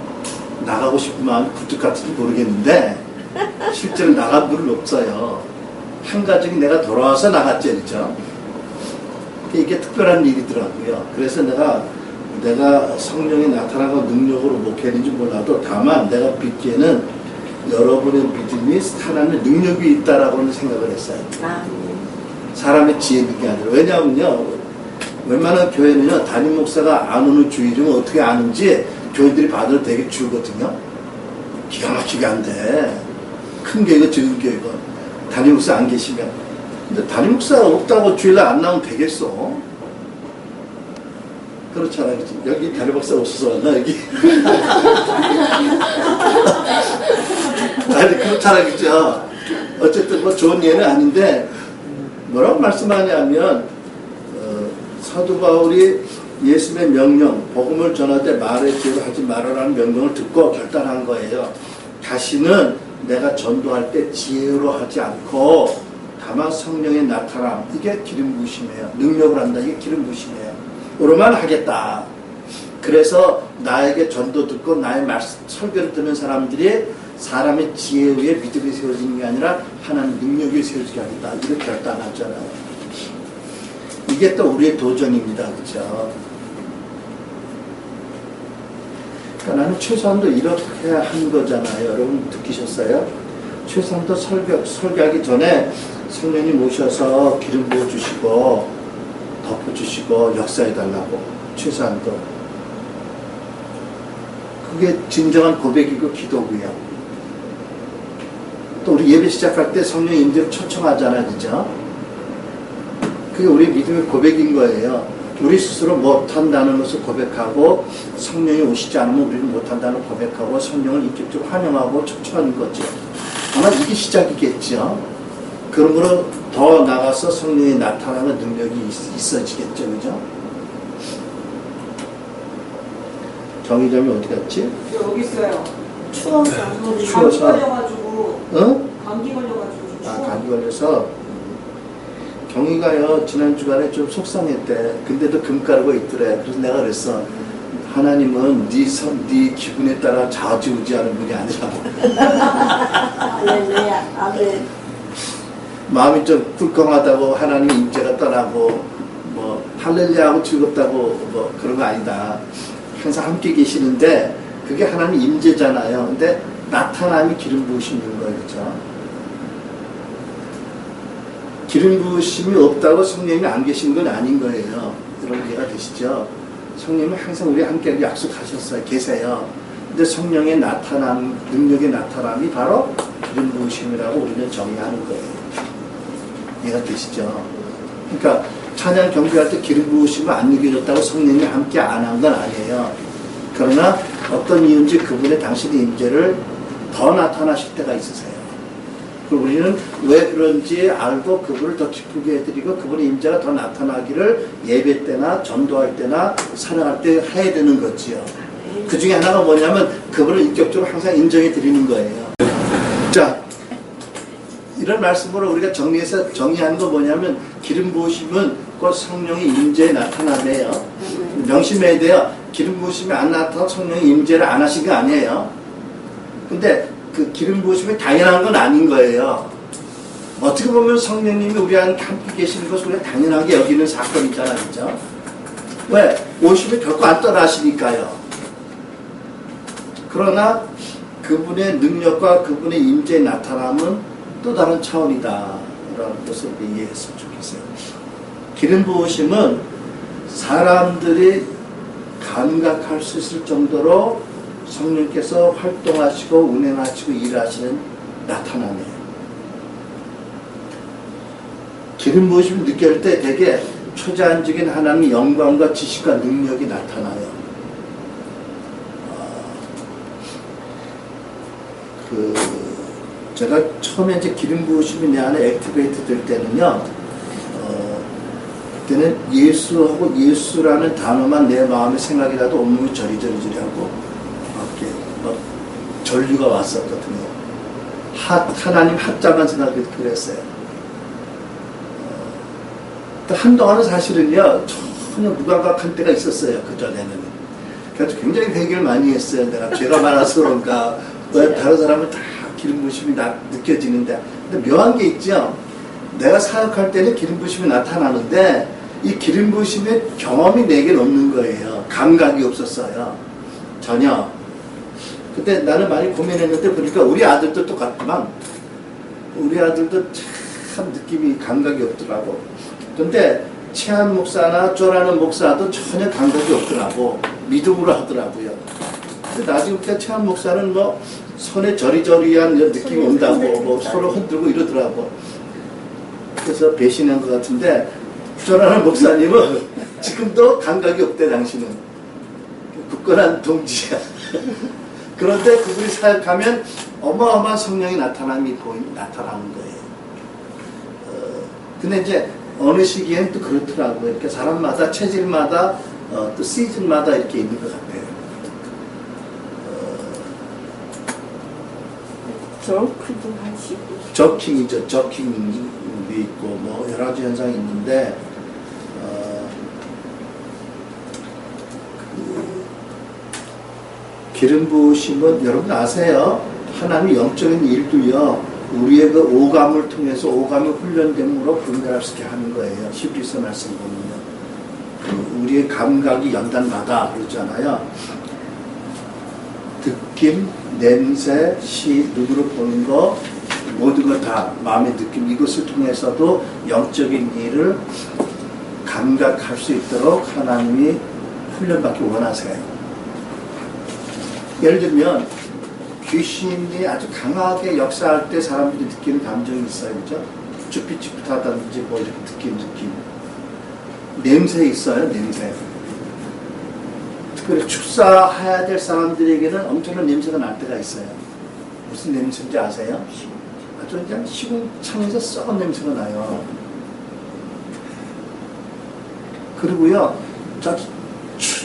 나가고 싶은 마음이 굴뚝 같은지 모르겠는데 실제로 나간 분은 없어요. 한 가족이 내가 돌아와서 나갔죠. 그죠? 이게 특별한 일이더라고요. 그래서 내가 성령이 나타나고 능력으로 목회했는지 몰라도 다만 내가 믿기에는 여러분의 믿음이 하나님의 능력이 있다라고는 생각을 했어요. 사람의 지혜 있는 게 아니라. 왜냐하면요. 웬만한 교회는요. 담임 목사가 안 오는 주일이면 어떻게 아는지 교회들이 받아도 되게 주거든요. 기가 막히게 안 돼. 큰 교회가 적은 교회가. 담임 목사 안 계시면. 근데 담임 목사가 없다고 주일날 안 나오면 되겠어? 그렇잖아요. 여기 담임 목사 없어서 왔나, 여기? 아니, 그렇잖아요. 그죠? 어쨌든 뭐 좋은 예는 아닌데, 뭐라고 말씀하냐면, 사도 바울이 예수의 명령, 복음을 전할 때 말의 지혜로 하지 말아라는 명령을 듣고 결단한 거예요. 다시는 내가 전도할 때 지혜로 하지 않고 다만 성령의 나타남, 이게 기름 부으심이에요. 능력을 한다, 이게 기름 부으심이에요. 으로만 하겠다. 그래서 나에게 전도 듣고 나의 설교를 듣는 사람들이 사람의 지혜 위에 믿음이 세워지는 게 아니라 하나님 능력이 세워지게 하겠다. 이렇게 결단하잖아요. 이게 또 우리의 도전입니다. 그렇죠? 그러니까 나는 최소한도 이렇게 한 거잖아요. 여러분 느끼셨어요? 최소한도 설교하기 전에 성령님 오셔서 기름 부어주시고 덮어주시고 역사해달라고. 최소한도 그게 진정한 고백이고 기도고요. 또 우리 예배 시작할 때 성령 임재를 초청하잖아요. 그죠? 그게 우리 믿음의 고백인 거예요. 우리 스스로 못한다는 것을 고백하고 성령이 오시지 않으면 우리는 못한다는 고백하고 성령을 인격적으로 환영하고 초청하는 거죠. 아마 이게 시작이겠죠. 그러므로 더 나가서 성령이 나타나는 능력이 있어지겠죠. 그죠? 정의점이 어디 갔지? 여기 있어요. 추워서. 감기 추워서. 걸려가지고. 어? 감기 걸려가지고. 감기 걸려서 경희가요 지난 주간에 좀 속상했대. 근데도 금가루가 있더래. 그래서 내가 그랬어. 하나님은 네 기분에 따라 좌지우지하는 분이 아니라고. 할렐루야. 아멘. 마음이 좀 꿀컹하다고 하나님 임재가 떠나고 뭐 할렐루야하고 즐겁다고 뭐 그런 거 아니다. 항상 함께 계시는데 그게 하나님 임재잖아요. 근데 나타남이 기름 부으심인 거예요. 그렇죠? 기름 부으심이 없다고 성령님이 안 계신 건 아닌 거예요. 여러분 이해가 되시죠? 성령님은 항상 우리 함께 약속하셨어요. 계세요. 근데 성령의 나타남, 능력의 나타남이 바로 기름 부으심이라고 우리는 정의하는 거예요. 이해가 되시죠? 그러니까 찬양 경배할 때 기름 부으심을 안 느껴졌다고 성령님이 함께 안 한 건 아니에요. 그러나 어떤 이유인지 그분의 당신의 임재를 더 나타나실 때가 있으세요. 그리고 우리는 왜 그런지 알고 그분을 더 기쁘게 해드리고 그분의 임재가 더 나타나기를 예배 때나 전도할 때나 사랑할 때 해야 되는 거지요. 그 중에 하나가 뭐냐면 그분을 인격적으로 항상 인정해 드리는 거예요. 자, 이런 말씀으로 우리가 정리하는 거 뭐냐면 기름 부으심은 곧 성령의 임재에 나타나네요. 명심해야 돼요. 기름 부으심이 안 나타나서 성령의 임재를 안 하신 거 아니에요. 근데 그 기름 부으심이 당연한 건 아닌 거예요. 어떻게 보면 성령님이 우리 안에 함께 계시는 것을 우리가 당연하게 여기는 사건이잖아요. 그죠? 왜? 오심이 결코 안 떠나시니까요. 그러나 그분의 능력과 그분의 임재의 나타남은 또 다른 차원이다 라는 것을 이해했으면 좋겠어요. 기름 부으심은 사람들이 감각할 수 있을 정도로 성령께서 활동하시고 운행하시고 일하시는 나타남이에요. 기름 부으심을 느낄 때 되게 초자연적인 하나님의 영광과 지식과 능력이 나타나요. 제가 처음에 이제 기름 부으심이 내 안에 액티베이트 될 때는요, 그때는 예수하고 예수라는 단어만 내 마음에 생각이 나도 온몸이 저리저리하고 막 전류가 왔었거든요. 하나님 하자만 생각해도 그랬어요. 한동안은 사실은요, 전혀 무감각한 때가 있었어요. 그전에는. 그래서 굉장히 회개를 많이 했어요. 내가 죄가 많아서 그런가. 왜 다른 사람은 다 기름 부으심이 느껴지는데. 근데 묘한 게 있죠. 내가 사역할 때는 기름 부으심이 나타나는데 이 기름 부으심의 경험이 내게는 없는 거예요. 감각이 없었어요. 전혀. 그때 나는 많이 고민했는데 보니까 우리 아들도 똑같지만 우리 아들도 참 느낌이 감각이 없더라고. 근데 최한 목사나 쪼라는 목사도 전혀 감각이 없더라고. 믿음으로 하더라고요. 근데 나중에 최한 목사는 뭐 손에 저리저리한 느낌이 온다고 뭐 서로 흔들고 이러더라고. 그래서 배신한 것 같은데 쪼라는 목사님은 지금도 감각이 없대. 당신은 굳건한 동지야. 그런데 그분이 사역하면 어마어마한 성령이 나타나는 거예요. 근데 이제 어느 시기엔 또 그렇더라고요. 이렇게 사람마다 체질마다 또 시즌마다 이렇게 있는 것 같아요. 저크도 하시고 저킹이죠. 저킹이 있고 뭐 여러 가지 현상이 있는데 기름 부으심은 여러분 아세요? 하나님의 영적인 일도요. 우리의 그 오감을 통해서 오감의 훈련됨으로 분별할 수 있게 하는 거예요. 히브리서 말씀 보면요. 우리의 감각이 연단마다 그러잖아요. 느낌, 냄새, 시, 눈으로 보는 거 모든 거 다 마음의 느낌 이것을 통해서도 영적인 일을 감각할 수 있도록 하나님이 훈련받기 원하세요. 예를 들면 귀신이 아주 강하게 역사할 때 사람들이 느끼는 감정이 있어요. 그죠? 쭈삣쭈삣하다든지 뭐 이렇게 느낌. 냄새 있어요. 냄새. 특별히 축사해야 될 사람들에게는 엄청난 냄새가 날 때가 있어요. 무슨 냄새인지 아세요? 아주 그냥 시궁창에서 썩은 냄새가 나요. 그리고요,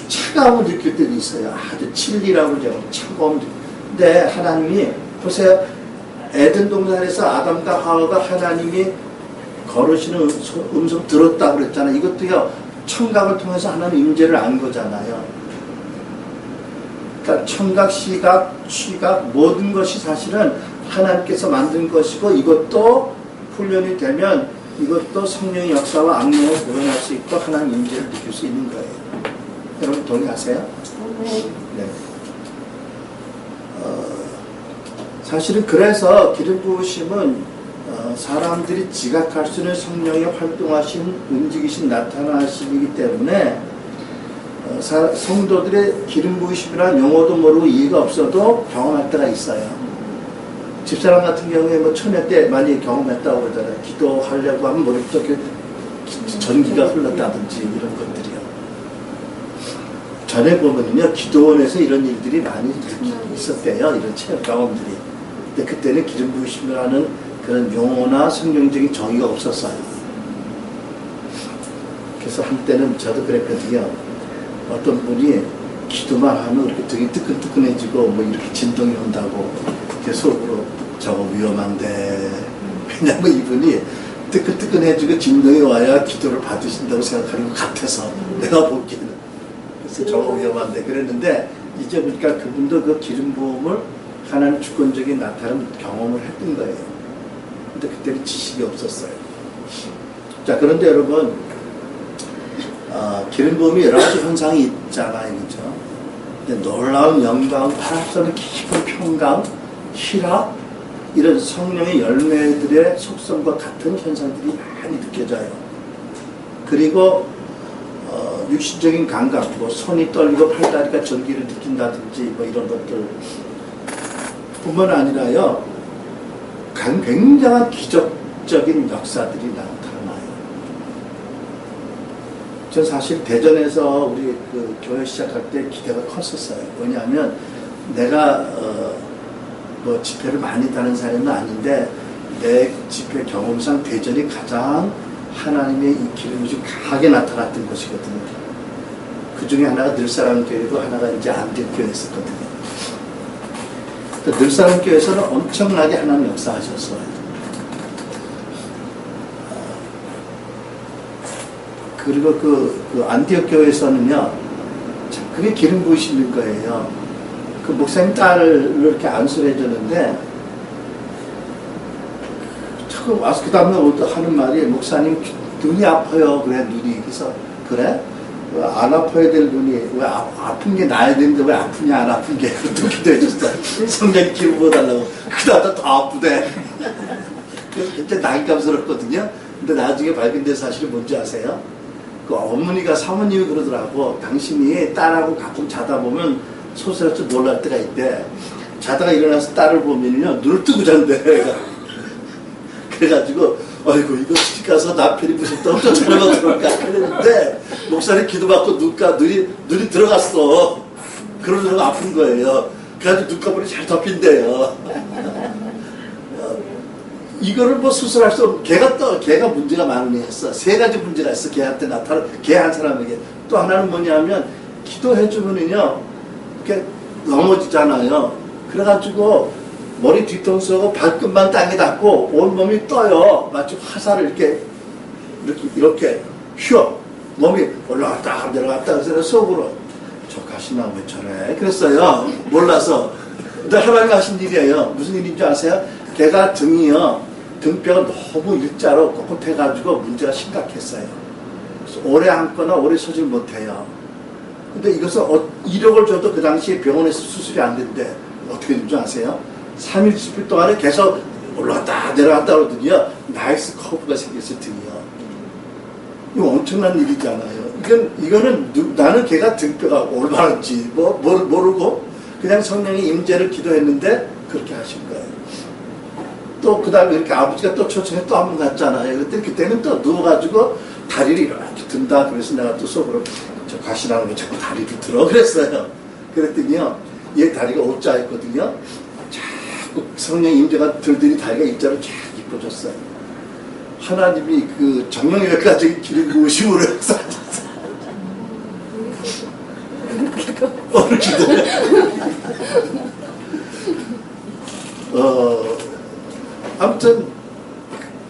차가움을 느낄 때도 있어요. 아주 칠리라고 그러죠. 차가움을 느낄. 근데 하나님이 보세요. 에덴 동산에서 아담과 하와가 하나님이 걸으시는 음성 들었다고 그랬잖아요. 이것도요, 청각을 통해서 하나님 임재를 안 거잖아요. 그러니까 청각, 시각, 취각 모든 것이 사실은 하나님께서 만든 것이고 이것도 훈련이 되면 이것도 성령의 역사와 악령을 구현할 수 있고 하나님 임재를 느낄 수 있는 거예요. 여러분 동의하세요? 네. 사실은 그래서 기름 부으심은 사람들이 지각할 수 있는 성령의 활동하신 움직이신 나타나시기 때문에 성도들의 기름 부으심이라는 용어도 모르고 이해가 없어도 경험할 때가 있어요. 집사람 같은 경우에 뭐 처녀 때 많이 경험했다고 그러잖아요. 기도하려고 하면 머리부터 전기가 흘렀다든지 이런 것들이요. 전에 보면요, 기도원에서 이런 일들이 많이 있었대요. 이런 체험 경험들이. 근데 그때는 기름 부으심이라는 그런 용어나 성경적인 정의가 없었어요. 그래서 한때는 저도 그랬거든요. 어떤 분이 기도만 하면 이렇게 등이 뜨끈뜨끈해지고 뭐 이렇게 진동이 온다고 속으로 저거 위험한데 왜냐면 이분이 뜨끈뜨끈해지고 진동이 와야 기도를 받으신다고 생각하는 것 같아서 내가 보기에는 그래서 저거 위험한데 그랬는데 이제 보니까 그분도 그 기름 부음을 하나님 주권적인 나타나는 경험을 했던 거예요. 근데 그때는 지식이 없었어요. 자, 그런데 여러분 기름 부음이 여러 가지 현상이 있잖아요, 그렇죠? 근데 놀라운 영광, 파랍스러운 깊은 평강, 희락 이런 성령의 열매들의 속성과 같은 현상들이 많이 느껴져요. 그리고 육신적인 감각, 뭐 손이 떨리고 팔다리가 전기를 느낀다든지 뭐 이런 것들 뿐만 아니라요, 굉장한 기적적인 역사들이 나타나요. 전 사실 대전에서 우리 그 교회 시작할 때 기대가 컸었어요. 왜냐하면 내가 뭐 집회를 많이 다는 사람은 아닌데 내 집회 경험상 대전이 가장 하나님의 이 기름이 좀 강하게 나타났던 곳이거든요. 그 중에 하나가 늘사랑교회고 하나가 이제 안디옥교회였었거든요. 늘사랑교회에서는 엄청나게 하나님 역사하셨어요. 그리고 그 안디옥교회에서는요, 그게 기름 부으시는 거예요. 그 목사님 딸을 이렇게 안수를 해주는데, 자꾸 와서 그 다음에 하는 말이, 목사님 눈이 아파요. 그래, 눈이. 그래서, 그래? 왜 안 아파야 될 눈이, 왜 아픈 게 나야 되는데 왜 아프냐, 안 아픈 게. 그것도 기도해줬어요. 성령이 기름 부어달라고. 그 다음에 더 아프대. 굉장히 낙인감스럽거든요. 근데 나중에 발견된 사실이 뭔지 아세요? 그 어머니가 사모님이 그러더라고. 당신이 딸하고 가끔 자다 보면 소스라서 놀랄 때가 있대. 자다가 일어나서 딸을 보면요, 눈을 뜨고 잔대. 그래가지고, 어이구, 이거 시집 가서 남편이 무섭다고 쫓아내고 들어올까 그랬는데, 목사님 기도받고 눈이 들어갔어. 그러려고 아픈 거예요. 그래가지고 눈꺼풀이 잘 덮인대요. 이거를 뭐 수술할 수 없는, 걔가 문제가 많으니 했어. 세 가지 문제가 있어. 걔한테 걔 한 사람에게. 또 하나는 뭐냐면, 기도해주면은요, 이렇게 넘어지잖아요. 그래가지고, 머리 뒤통수하고 발끝만 땅에 닿고 온몸이 떠요. 마치 화살을 이렇게 휘어. 몸이 올라갔다 내려갔다 그래서 속으로 저 가시나 왜 저래? 그랬어요. 몰라서. 근데 하나님 하신 일이에요. 무슨 일인지 아세요? 걔가 등뼈가 너무 일자로 꼿꼿해가지고 문제가 심각했어요. 그래서 오래 앉거나 오래 서질 못해요. 근데 이것을 이력을 줘도 그 당시에 병원에서 수술이 안 된대. 어떻게 된 줄 아세요? 3일, 10일 동안에 계속 올라갔다 내려갔다 그러더니요, 나이스 커브가 생겼어요, 등이요. 이거 엄청난 일이잖아요. 이거는 나는 걔가 등뼈가 올라갔지 모르고 그냥 성령의 임재를 기도했는데 그렇게 하신 거예요. 또 그 다음에 이렇게 아버지가 또 초청에 또 한 번 갔잖아요. 그때는 또 누워가지고 다리를 이렇게 든다. 그래서 내가 또 속으로 저 가시라는 거 자꾸 다리를 들어 그랬어요. 그랬더니요, 얘 다리가 O자였거든요. 자꾸 성령 임재가 들더니 다리가 E자로 쫙 이뻐졌어요. 하나님이 그 정령외과적인 기름 부으심으로 역사하셨어요. 오늘 기도해. 아무튼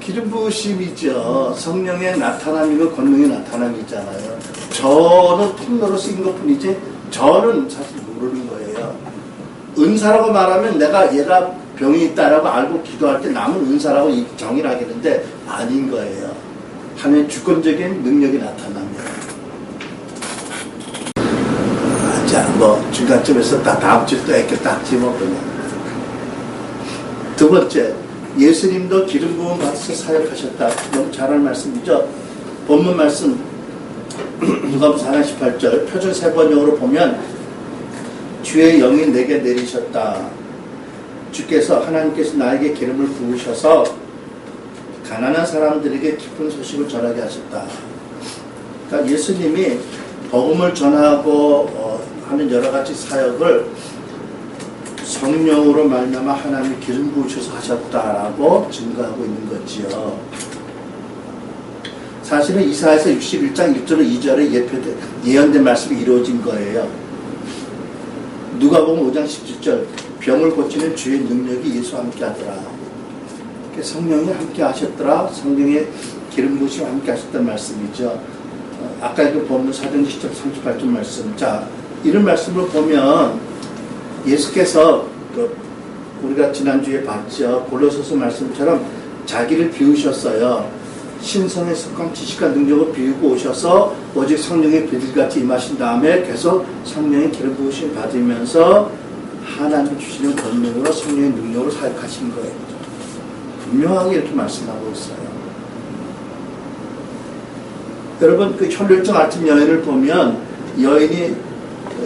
기름 부으심이죠. 성령의 나타남이고 권능의 나타남이잖아요. 저는 통로로 쓰인 것뿐이지 저는 사실 모르는 거예요. 은사라고 말하면 얘가 병이 있다라고 알고 기도할 때 남은 은사라고 정의하겠는데 아닌 거예요. 하나님의 주권적인 능력이 나타납니다. 자, 뭐 중간쯤에서 다음 주에 또 애꼈다 하지 뭐 그냥. 두 번째, 예수님도 기름 부음 받아서 사역하셨다. 너무 잘할 말씀이죠. 본문 말씀 누가복음 4장 18절 표준 세번역으로 보면 주의 영이 내게 내리셨다. 주께서 하나님께서 나에게 기름을 부으셔서 가난한 사람들에게 기쁜 소식을 전하게 하셨다. 그러니까 예수님이 복음을 전하고 하는 여러 가지 사역을 성령으로 말미암아 하나님이 기름 부으셔서 하셨다라고 증거하고 있는 거지요. 사실은 이사야서 61장 1절로 2절에 예언된 말씀이 이루어진 거예요. 누가복음 5장 17절 병을 고치는 주의 능력이 예수와 함께 하더라. 성령이 함께 하셨더라. 성령의 기름 부으심과 함께 하셨다는 말씀이죠. 아까 그 본문 4장 10절 38절 말씀. 자, 이런 말씀을 보면 예수께서 우리가 지난주에 봤죠. 골로새서 말씀처럼 자기를 비우셨어요. 신성의 습관 지식과 능력을 비우고 오셔서 오직 성령의 비둘기같이 임하신 다음에 계속 성령의 기름 부으심 받으면서 하나님 주시는 권능으로 성령의 능력으로 사역하신 거예요. 분명하게 이렇게 말씀하고 있어요. 여러분 그 혈혈증 앓은 여인을 보면 여인이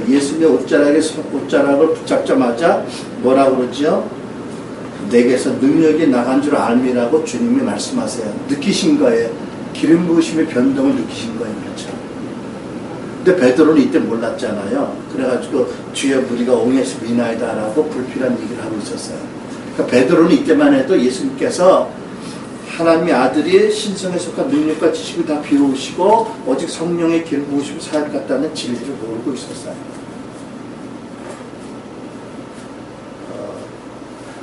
예수님의 옷자락을 붙잡자마자 뭐라고 그러죠? 내게서 능력이 나간 줄 알미라고 주님이 말씀하세요. 느끼신 거예요. 기름 부으심의 변동을 느끼신 거예요. 그렇죠? 근데 베드로는 이때 몰랐잖아요. 그래가지고 주여 무리가 옹에서 미나이다라고 불필요한 얘기를 하고 있었어요. 그러니까 베드로는 이때만 해도 예수님께서 하나님의 아들이 신성의 속과 능력과 지식을 다 비우시고 오직 성령의 기름 부으심을 사역했다는 진리를 모르고 있었어요.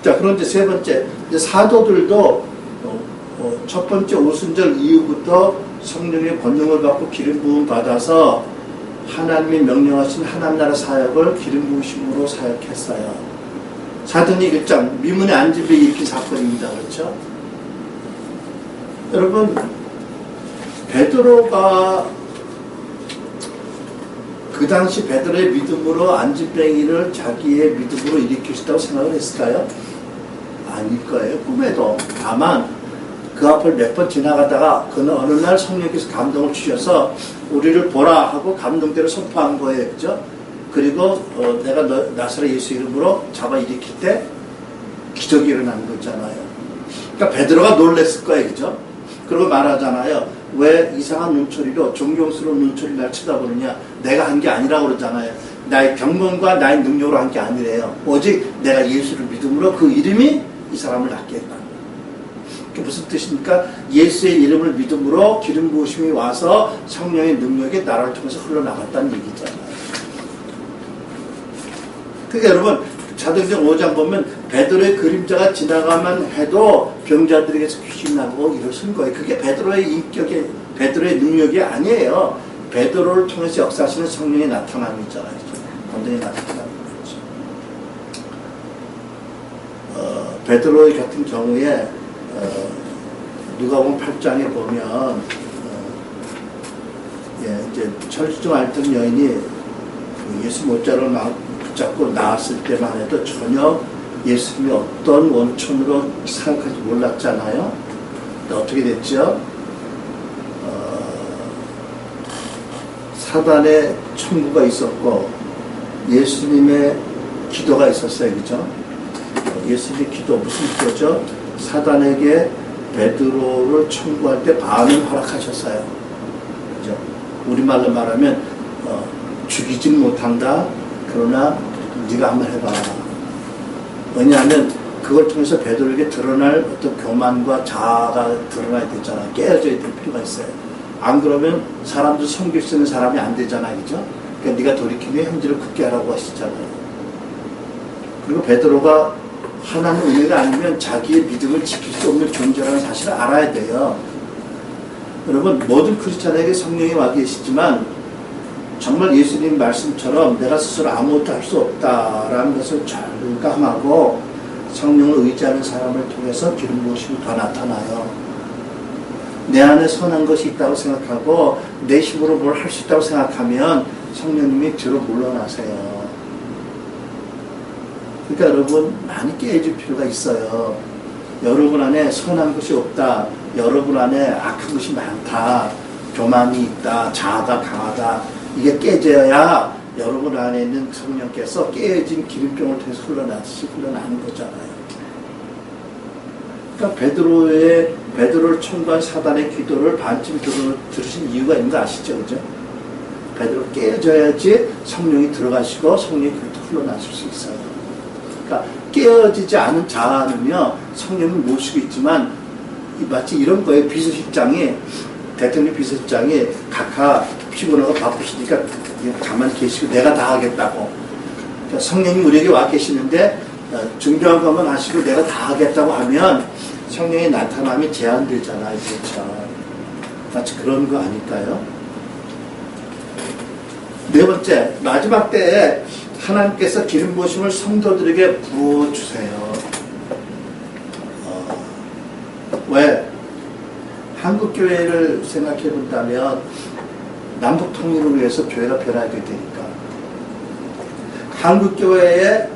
자, 그런데 세 번째, 사도들도 첫 번째 오순절 이후부터 성령의 권능을 받고 기름 부음 받아서 하나님이 명령하신 하나님 나라 사역을 기름 부으심으로 사역했어요. 사도행전 1장 미문의 안집에 일으킨 사건입니다. 그렇죠? 여러분, 베드로가 그 당시 베드로의 믿음으로 안진뱅이를 자기의 믿음으로 일으킬 수 있다고 생각을 했을까요? 아닐 거예요. 꿈에도. 다만 그 앞을 몇 번 지나가다가 어느 날 성령께서 감동을 주셔서 우리를 보라 하고 감동대로 선포한 거예요. 그죠? 그리고 내가 나사렛 예수 이름으로 잡아 일으킬 때 기적이 일어난 거잖아요. 그러니까 베드로가 놀랬을 거예요. 그죠? 그리고 말하잖아요. 왜 이상한 눈초리로 존경스러운 눈초리를 날 쳐다보느냐. 내가 한 게 아니라고 그러잖아요. 나의 경건과 나의 능력으로 한 게 아니래요. 오직 내가 예수를 믿음으로 그 이름이 이 사람을 낫게 했다. 그게 무슨 뜻입니까? 예수의 이름을 믿음으로 기름 부으심이 와서 성령의 능력이 나라를 통해서 흘러나갔다는 얘기잖아요. 그러니까 여러분 사도행전 5장 보면 베드로의 그림자가 지나가만 해도 병자들에게서 귀신 나고 이러신 거예요. 그게 베드로의 인격이 베드로의 능력이 아니에요. 베드로를 통해서 역사하시는 성령의 나타남이잖아요. 완전히 나타나는 거죠. 베드로 같은 경우에 누가복음 8장에 보면 이제 혈혈증 앓던 여인이 예수 못자를 막 붙잡고 나왔을 때만 해도 전혀 예수님이 어떤 원천으로 사역할지 몰랐잖아요. 근데 어떻게 됐죠? 사단의 청구가 있었고 예수님의 기도가 있었어요. 그죠? 예수님의 기도 무슨 기도죠? 사단에게 베드로를 청구할 때 반은 허락하셨어요. 그죠? 우리말로 말하면 죽이진 못한다. 그러나 네가 한번 해봐. 왜냐하면 그걸 통해서 베드로에게 드러날 어떤 교만과 자아가 드러나야 되잖아요. 깨어져야 될 필요가 있어요. 안 그러면 사람들 섬길 수 있는 사람이 안 되잖아요. 그죠? 그러니까 네가 돌이키면 형제를 굳게 하라고 하시잖아요. 그리고 베드로가 하나님 은혜가 아니면 자기의 믿음을 지킬 수 없는 존재라는 사실을 알아야 돼요. 여러분 모든 크리스찬에게 성령이 와 계시지만 정말 예수님 말씀처럼 내가 스스로 아무것도 할 수 없다라는 것을 절감하고 성령을 의지하는 사람을 통해서 기름 부으심이 더 나타나요. 내 안에 선한 것이 있다고 생각하고 내 힘으로 뭘 할 수 있다고 생각하면 성령님이 뒤로 물러나세요. 그러니까 여러분 많이 깨질 필요가 있어요. 여러분 안에 선한 것이 없다. 여러분 안에 악한 것이 많다. 교만이 있다. 자아가 강하다. 이게 깨져야 여러분 안에 있는 성령께서 깨어진 기름병을 통해서 흘러나는 거잖아요. 그러니까 베드로를 청구한 사단의 기도를 반쯤 들으신 이유가 있는 거 아시죠? 그죠? 베드로 깨어져야지 성령이 들어가시고 성령이 흘러나실 수 있어요. 그러니까 깨어지지 않은 자아는요, 성령을 모시고 있지만, 마치 이런 거예요. 비서실장이, 대통령 비서실장이 각하 피곤하고 바쁘시니까 가만히 계시고 내가 다 하겠다고. 그러니까 성령이 우리에게 와 계시는데 중요한 것만 하시고 내가 다 하겠다고 하면 성령의 나타남이 제한되잖아요. 그렇죠? 마치 그런 거 아닐까요? 네 번째, 마지막 때에 하나님께서 기름 부으심을 성도들에게 부어주세요. 왜? 한국교회를 생각해 본다면 남북 통일을 위해서 교회가 변하게 되니까 한국교회의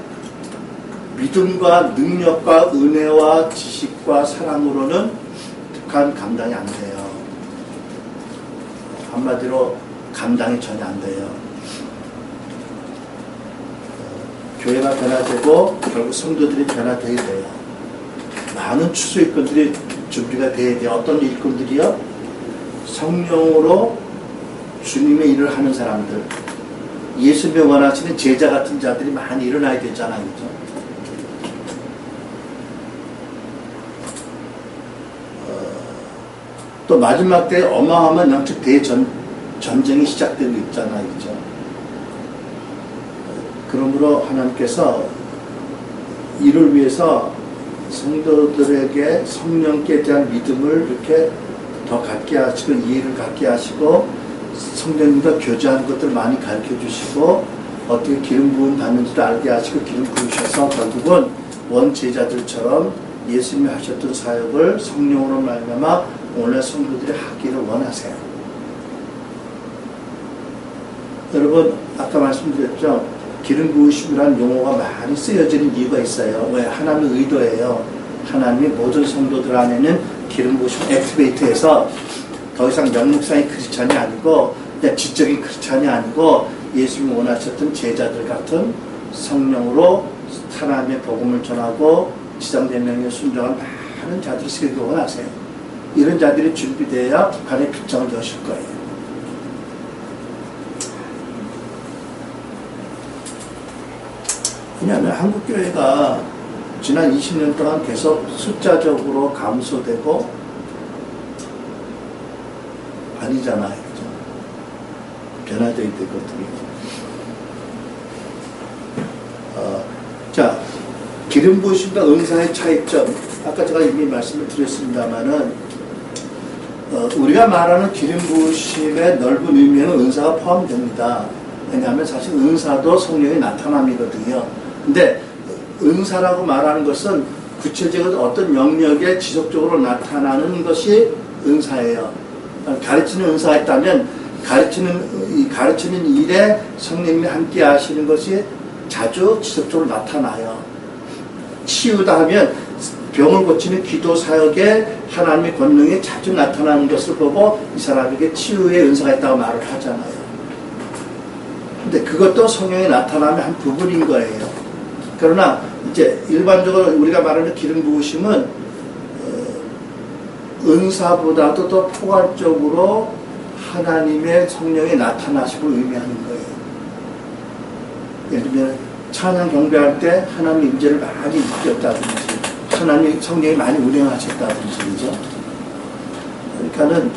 믿음과 능력과 은혜와 지식과 사랑으로는 북한 감당이 안 돼요. 한마디로 감당이 전혀 안 돼요. 교회가 변화되고 결국 성도들이 변화되게 돼요. 많은 추수 일꾼들이 준비가 돼야 돼요. 어떤 일꾼들이요? 성령으로 주님의 일을 하는 사람들, 예수님의 원하시는 제자 같은 자들이 많이 일어나야 되잖아요. 그죠? 또 마지막 때 어마어마한 영적 대전쟁이 시작되고 있잖아요. 그죠? 그러므로 하나님께서 이를 위해서 성도들에게 성령께 대한 믿음을 이렇게 더 갖게 하시고 이해를 갖게 하시고 성령님과 교제하는 것들 많이 가르쳐 주시고 어떻게 기름 부음 받는지도 알게 하시고 기름 부으셔서 결국은 원제자들처럼 예수님이 하셨던 사역을 성령으로 말미암아 오늘 성도들이 하기를 원하세요. 여러분 아까 말씀드렸죠. 기름 부으심이라는 용어가 많이 쓰여지는 이유가 있어요. 왜? 하나님의 의도예요. 하나님이 모든 성도들 안에는 기름 부으심 액티베이트해서 더 이상 영육상의 크리스찬이 아니고 그냥 지적인 크리스찬이 아니고 예수님이 원하셨던 제자들 같은 성령으로 하나님의 복음을 전하고 지상된 명령에 순종한 많은 자들이 쓰기를 원하세요. 이런 자들이 준비되어야 북한의 빗장을 여실 거예요. 왜냐하면 한국교회가 지난 20년 동안 계속 숫자적으로 감소되고 아니잖아요. 그죠? 변화되어야 되거든요. 자, 기름 부으심과 은사의 차이점. 아까 제가 이미 말씀을 드렸습니다만은 우리가 말하는 기름 부으심의 넓은 의미에는 은사가 포함됩니다. 왜냐하면 사실 은사도 성령의 나타남이거든요. 근데 은사라고 말하는 것은 구체적인 어떤 영역에 지속적으로 나타나는 것이 은사예요. 가르치는 은사가 있다면 가르치는 일에 성령님이 함께 하시는 것이 자주 지속적으로 나타나요. 치유다 하면 병을 고치는 기도 사역에 하나님의 권능이 자주 나타나는 것을 보고 이 사람에게 치유의 은사가 있다고 말을 하잖아요. 근데 그것도 성령이 나타나면 한 부분인 거예요. 그러나 이제 일반적으로 우리가 말하는 기름 부으심은 은사보다도 더 포괄적으로 하나님의 성령이 나타나심을 의미하는 거예요. 예를 들면 찬양 경배할 때 하나님의 임재를 많이 느꼈다든지 하나님의 성령이 많이 운행하셨다든지 그죠? 그러니까는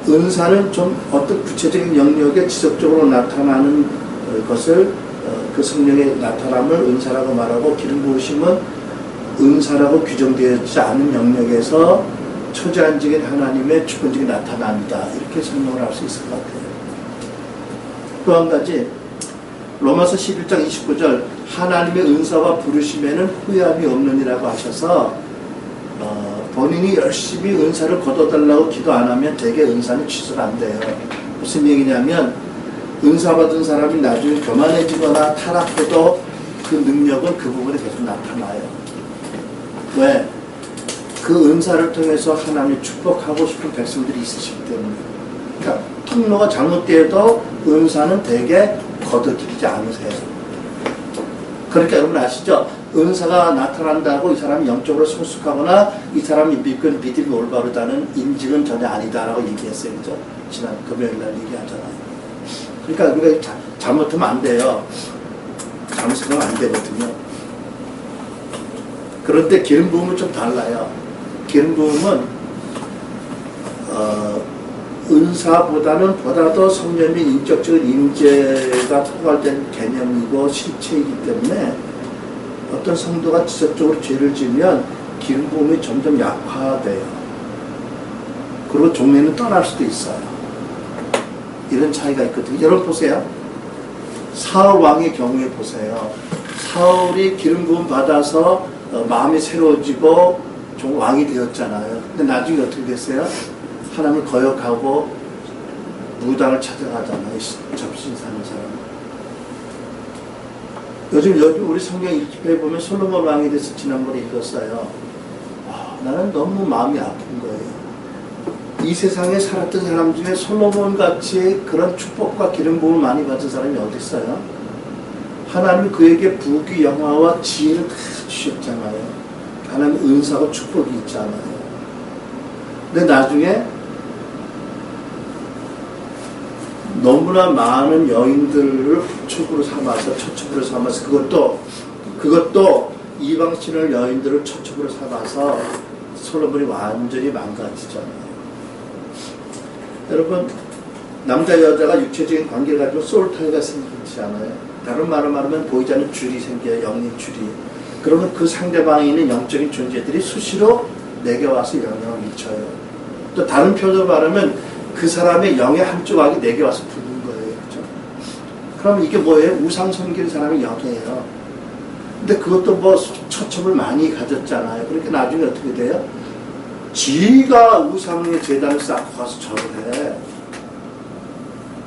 은사는 좀 어떤 구체적인 영역에 지속적으로 나타나는 것을 그 성령의 나타남을 은사라고 말하고 기름 부으심은 은사라고 규정되지 않은 영역에서 초자연적인 하나님의 주권적인 나타남이다. 이렇게 설명을 할 수 있을 것 같아요. 또 한 가지 로마서 11장 29절 하나님의 은사와 부르심에는 후회함이 없느니라고 하셔서 본인이 열심히 은사를 거둬달라고 기도 안 하면 대개 은사는 취소가 안 돼요. 무슨 얘기냐면 은사 받은 사람이 나중에 교만해지거나 타락해도 그 능력은 그 부분에 계속 나타나요. 왜? 그 은사를 통해서 하나님이 축복하고 싶은 백성들이 있으시기 때문에. 그러니까 통로가 잘못되어도 은사는 대개 거둬들이지 않으세요. 그러니까 여러분 아시죠? 은사가 나타난다고 이 사람이 영적으로 성숙하거나 이 사람이 믿음이 올바르다는 인증은 전혀 아니다라고 얘기했어요. 그죠? 지난 금요일날 얘기하잖아요. 그러니까 우리가 잘못하면 안 돼요. 잘못하면 안 되거든요. 그런데 기름 부음은 좀 달라요. 기름 부음은 은사보다는 보다 더 성령의 인격적인 임재가 포괄된 개념이고 실체이기 때문에 어떤 성도가 지속적으로 죄를 지으면 기름 부음이 점점 약화돼요. 그리고 종례는 떠날 수도 있어요. 이런 차이가 있거든요. 여러분 보세요. 사울 왕의 경우에 보세요. 사울이 기름 부음 받아서 마음이 새로워지고 왕이 되었잖아요. 근데 나중에 어떻게 됐어요? 하나님을 거역하고 무당을 찾아가잖아요. 접신 사는 사람. 요즘 우리 성경 읽기에 보면 솔로몬 왕에 대해서 지난번에 읽었어요. 나는 너무 마음이 아픈 거예요. 이 세상에 살았던 사람 중에 솔로몬 같이 그런 축복과 기름 부음을 많이 받은 사람이 어디 있어요? 하나님이 그에게 부귀 영화와 지혜를 다 주셨잖아요. 하나님 은사와 축복이 있잖아요. 근데 나중에 너무나 많은 여인들을 첩으로 삼아서 처첩으로 삼아서 그것도 이방신을 여인들을 처첩으로 삼아서 솔로몬이 완전히 망가지잖아요. 여러분, 남자 여자가 육체적인 관계를 가지고 소울타이가 생기지 않아요. 다른 말로 말하면 보이지 않는 줄이 생겨요. 영의 줄이. 그러면 그 상대방에 있는 영적인 존재들이 수시로 내게 와서 영향을 미쳐요. 또 다른 표현으로 말하면 그 사람의 영의 한쪽 악이 내게 와서 붙는 거예요. 그렇죠? 그럼 이게 뭐예요? 우상 섬기는 사람이 영이에요. 근데 그것도 뭐 처첩을 많이 가졌잖아요. 그러니까 나중에 어떻게 돼요? 지가 우상의 재단을 쌓고 가서 절을 해.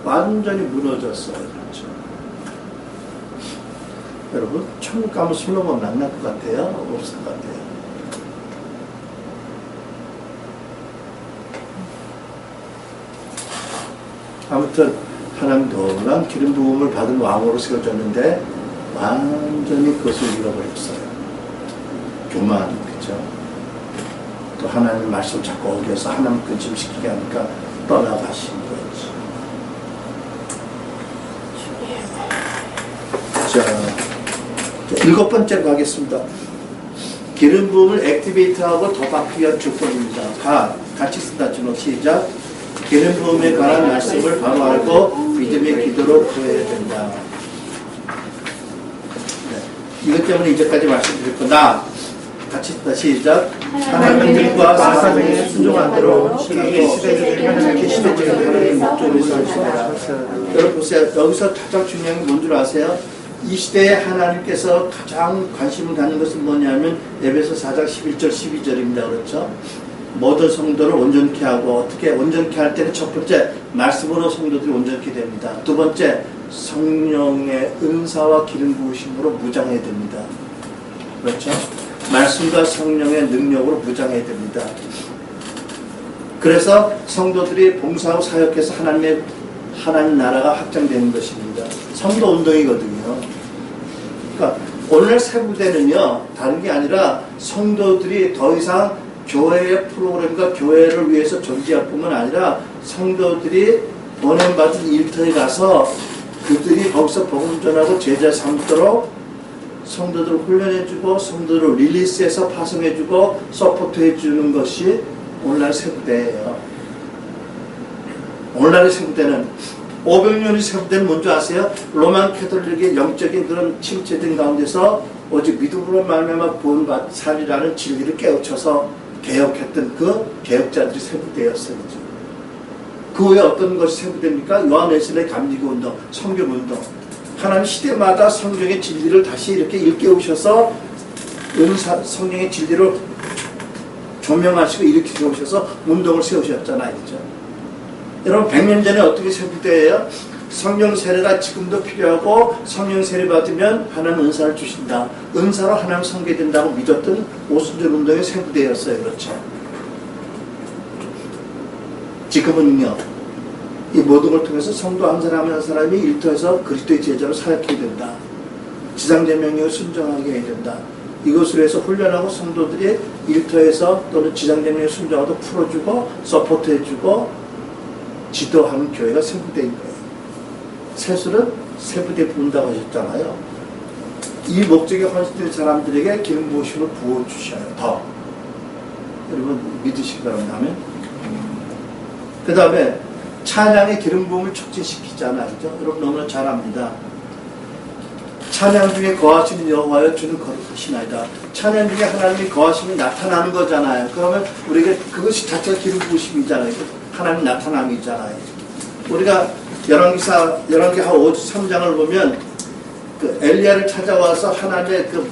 완전히 무너졌어요. 그렇죠? 여러분, 천국 가면 솔로몬 만날 것 같아요? 없을 것 같아요? 아무튼 하나님 놀라운 기름 부음을 받은 왕으로 세워졌는데 완전히 그것을 잃어버렸어요. 교만, 그죠? 또 하나님의 말씀을 자꾸 어겨서 하나님 근심시키게 하니까 떠나가신 거지. 자, 7번째로 가겠습니다. 기름 부음을 액티베이트하고 더 받기 위한 조건입니다. 같이 쓴다. 주먹 시작. 기름 부음에 관한 말씀을 바로 알고 믿음의 기도로 구해야 된다. 네. 이것 때문에 이제까지 말씀드렸고 같이 쓴다. 시작. 하나님의 뜻과 사사명에 순종하도록 시대에 시대적인 하나님의 목적을 세우시라. 여러분 보세요. 여기서 가장 중요한 게 뭔 줄 아세요? 이 시대에 하나님께서 가장 관심을 갖는 것은 뭐냐면 에베소 4장 11절 12절입니다. 그렇죠? 모든 성도를 온전케 하고, 어떻게 온전케 할 때는 첫 번째 말씀으로 성도들이 온전케 됩니다. 두 번째 성령의 은사와 기름 부으심으로 무장해야 됩니다. 그렇죠? 말씀과 성령의 능력으로 무장해야 됩니다. 그래서 성도들이 봉사하고 사역해서 하나님 나라가 확장되는 것입니다. 성도 운동이거든요. 그러니까 오늘 세부대는요, 다른 게 아니라 성도들이 더 이상 교회의 프로그램과 교회를 위해서 존재할 뿐만 아니라 성도들이 보냄받은 일터에 가서 그들이 거기서 복음 전하고 제자 삼도록 성도들을 훈련해주고 성도들을 릴리스해서 파송해주고 서포트해주는 것이 오늘날 세부대예요. 오늘날의 세부대는 500년의 세부대는 뭔지 아세요? 로만 캐톨릭의 영적인 그런 침체된 가운데서 오직 믿음으로 말미암아 구원받 살이라는 진리를 깨우쳐서 개혁했던 그 개혁자들이 세부대였어요. 그 후에 어떤 것이 세부대입니까? 요한웨슬레의 감리교 운동, 성경 운동. 하나님 시대마다 성경의 진리를 다시 이렇게 일깨우셔서 성경의 진리를 조명하시고 일으키게 오셔서 운동을 세우셨잖아요. 그죠? 여러분 100년 전에 어떻게 세부대예요? 성령 세례가 지금도 필요하고 성령 세례 받으면 하나님 은사를 주신다. 은사로 하나님 섬겨된다고 믿었던 오순절 운동의 세부대였어요. 그렇죠? 지금은요, 이 모든 걸 통해서 성도 한 사람 한 사람이 일터에서 그리스도의 제자로 사역해야 된다. 지상제명에 순종하게 해야 된다. 이것으로 해서 훈련하고 성도들이 일터에서 또는 지상제명에 순종하도 풀어주고 서포트해주고 지도하는 교회가 세부대인 거예요. 세술은 세부대 부은다고 하셨잖아요. 이 목적에 헌신된 사람들에게 기름 부으심을 부어주셔요. 더. 여러분 믿으시기 바랍니다. 그 다음에 찬양의 기름 부음을 촉진시키잖아요. 그죠? 여러분 너무나 잘 압니다. 찬양 중에 거하시는 여호와여 주는 거룩하시나이다. 찬양 중에 하나님이 거하심이 나타나는 거잖아요. 그러면 우리가 그것이 자체가 기름 부으심이잖아요. 하나님 나타남이잖아요. 우리가 열왕기 한 53장을 보면 그 엘리야를 찾아와서 하나님의 그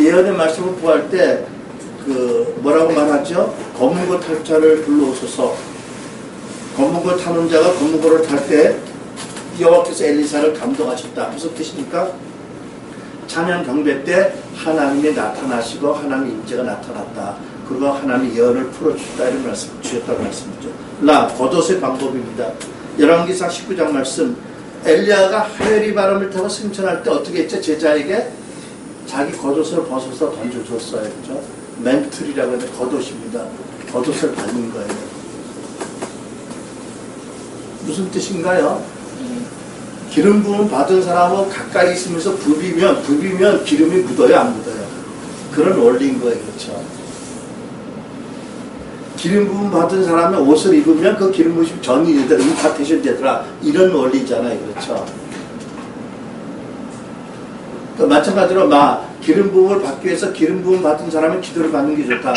예언의 말씀을 구할 때 그 뭐라고 말하죠? 검은고 탈 자를 불러오소서. 검은고 타는 자가 검은고를 탈 때 여호와께서 엘리사를 감동하셨다. 무슨 뜻입니까? 찬양 경배 때 하나님이 나타나시고 하나님의 임재가 나타났다. 그리고 하나님의 예언을 풀어주셨다. 이런 말씀 주셨다는 말씀이죠. 겉옷의 방법입니다. 열왕기상 19장 말씀. 엘리야가 하늘이 바람을 타고 승천할 때 어떻게 했죠? 제자에게 자기 겉옷을 벗어서 던져줬어요. 그죠? 멘틀이라고 해서 겉옷입니다. 겉옷을 받는 거예요. 무슨 뜻인가요? 기름 부음 받은 사람은 가까이 있으면서 부비면 기름이 묻어요, 안 묻어요? 그런 원리인 거예요. 그렇죠? 기름 부음 받은 사람의 옷을 입으면 그 기름 부으심 전이 되더라, 임파테이션 되더라, 이런 원리잖아요. 그렇죠? 그러니까 마찬가지로 기름 부음을 받기 위해서 기름 부음 받은 사람은 기도를 받는 게 좋다.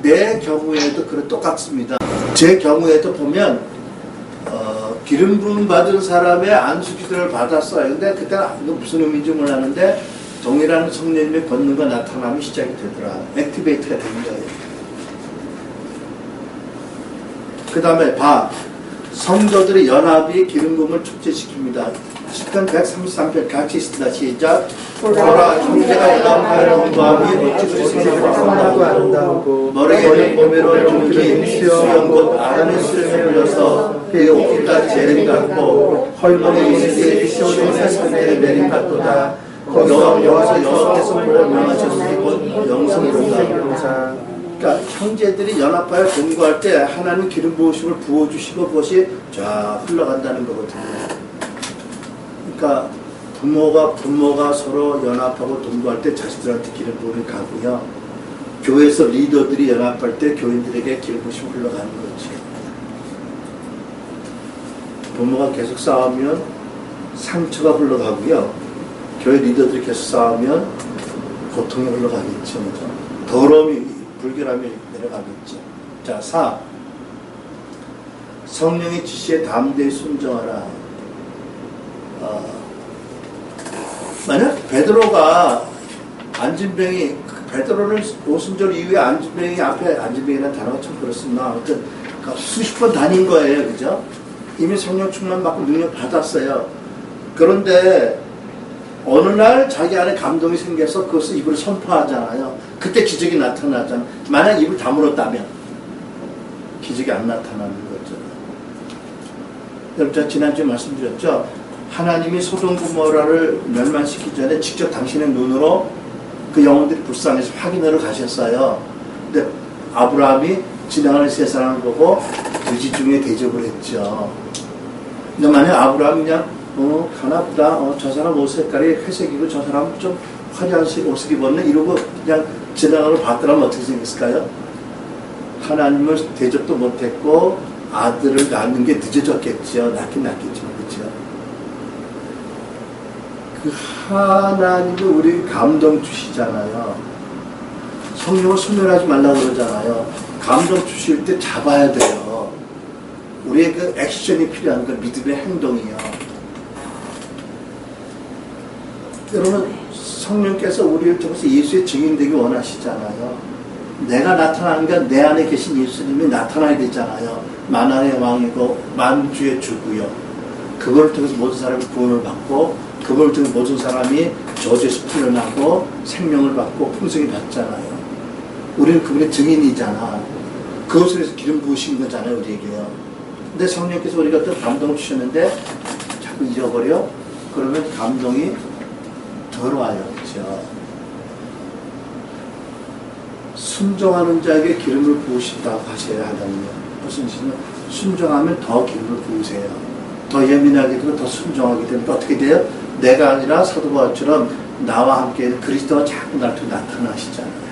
내 경우에도 똑같습니다. 제 경우에도 보면 기름 부음 받은 사람의 안수 기도를 받았어요. 근데 그때는 이거 무슨 의미인지 몰랐는데 동일한 성령님의 권능과 나타남이 시작이 되더라. 액티베이트가 되는 거예요. 그 다음에 성도들의 연합이 기름 부음을 촉진시킵니다. 시편 133편 같이 있습니다. 시작. 보라 형제가 연합하여 공부함이 어찌 생각하고 아름다우고 머리에는 보배로 주는 수영 곧 아름의 수령에 불려서 그의 옷깃까지 재림 같고 헐렁이 이스라엘 시온의 산에 내림 같도다. 여호와께서 여호와께서 명하셨으니 곧 영성이로다. 그러니까 형제들이 연합하여 공부할 때 하나님 기름 부으심을 부어주시고 그것이 쫙 흘러간다는 거거든요. 그러니까 부모가 서로 연합하고 동거할 때 자식들한테 기름 부음이 가고요. 교회에서 리더들이 연합할 때 교인들에게 기름 부으심이 흘러가는 거지. 부모가 계속 싸우면 상처가 흘러가고요. 교회 리더들이 계속 싸우면 고통이 흘러가겠죠. 더러움이, 불결함이 내려가겠죠. 자, 4. 성령의 지시에 담대히 순종하라. 만약 베드로가 베드로는 오순절 이후에 앞에 안진뱅이라는 단어가 참 그렇습니다. 아무튼 수십 번 다닌 거예요. 그죠? 이미 성령 충만 받고 능력 받았어요. 그런데 어느 날 자기 안에 감동이 생겨서 그것을 입으로 선포하잖아요. 그때 기적이 나타나잖아요. 만약 입을 다물었다면 기적이 안 나타나는 거죠. 여러분, 제가 지난주에 말씀드렸죠. 하나님이 소돔 고모라를 멸망시키기 전에 직접 당신의 눈으로 그 영혼들이 불쌍해서 확인하러 가셨어요. 근데 아브라함이 지나가는 세 사람을 보고 돼지 중에 대접을 했죠. 근데 만약 아브라함이 그냥 가나보다 저 사람 옷 색깔이 회색이고 저 사람 좀 화려한 옷을 입었네 이러고 그냥 지나가러 봤더라면 어떻게 생겼을까요? 하나님을 대접도 못했고 아들을 낳는 게 늦어졌겠죠. 낳긴 낳겠지만. 그렇죠? 그 하나님이 우리 감동 주시잖아요. 성령을 소멸하지 말라고 그러잖아요. 감동 주실 때 잡아야 돼요. 우리의 그 액션이 필요한 그 믿음의 행동이요. 여러분, 성령께서 우리를 통해서 예수의 증인되기 원하시잖아요. 내가 나타나는 게 내 안에 계신 예수님이 나타나야 되잖아요. 만왕의 왕이고 만주의 주고요. 그걸 통해서 모든 사람이 구원을 받고 그걸 통해 모든 사람이 저주에서 풀려나고 생명을 받고 풍성히 받잖아요. 우리는 그분의 증인이잖아. 그것을 해서 기름 부으신 거잖아요, 우리에게요. 근데 성령께서 우리가 또 감동을 주셨는데 자꾸 잊어버려? 그러면 감동이 덜 와요. 그렇죠? 순종하는 자에게 기름을 부으신다고 하셔야 하거든요. 무슨 뜻이냐면 순종하면 더 기름을 부으세요. 더 예민하게 되고 더 순종하게 되면 또 어떻게 돼요? 내가 아니라 사도 바울처럼 나와 함께 그리스도가 자꾸 나를 통해 나타나시잖아요.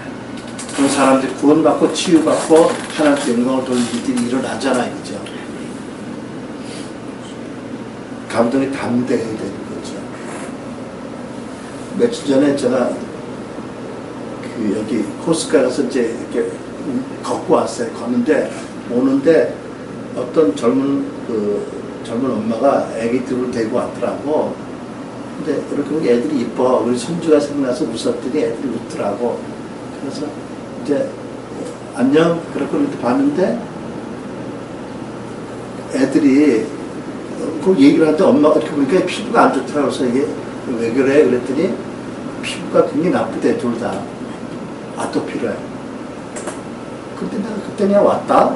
그런 사람들이 구원받고 치유받고 하나님께 영광을 돌리는 일이 일어나잖아요. 그죠? 감동이 담대해야 되는 거죠. 며칠 전에 제가 여기 코스가 가서 이제 이렇게 걷고 왔어요. 걷는데 오는데 어떤 젊은 엄마가 애기들을 데리고 왔더라고. 근데 이렇게 보면 애들이 이뻐. 우리 손주가 생겨나서 웃었더니 애들이 웃더라고. 그래서 이제 안녕 그렇게 이렇게 봤는데 애들이 그 얘기를 하는데 엄마가 이렇게 보니까 피부가 안 좋더라고. 그래서 이게 왜 그래? 그랬더니 피부가 굉장히 나쁘대 둘 다. 아토피래. 근데 내가 그때 그냥 왔다.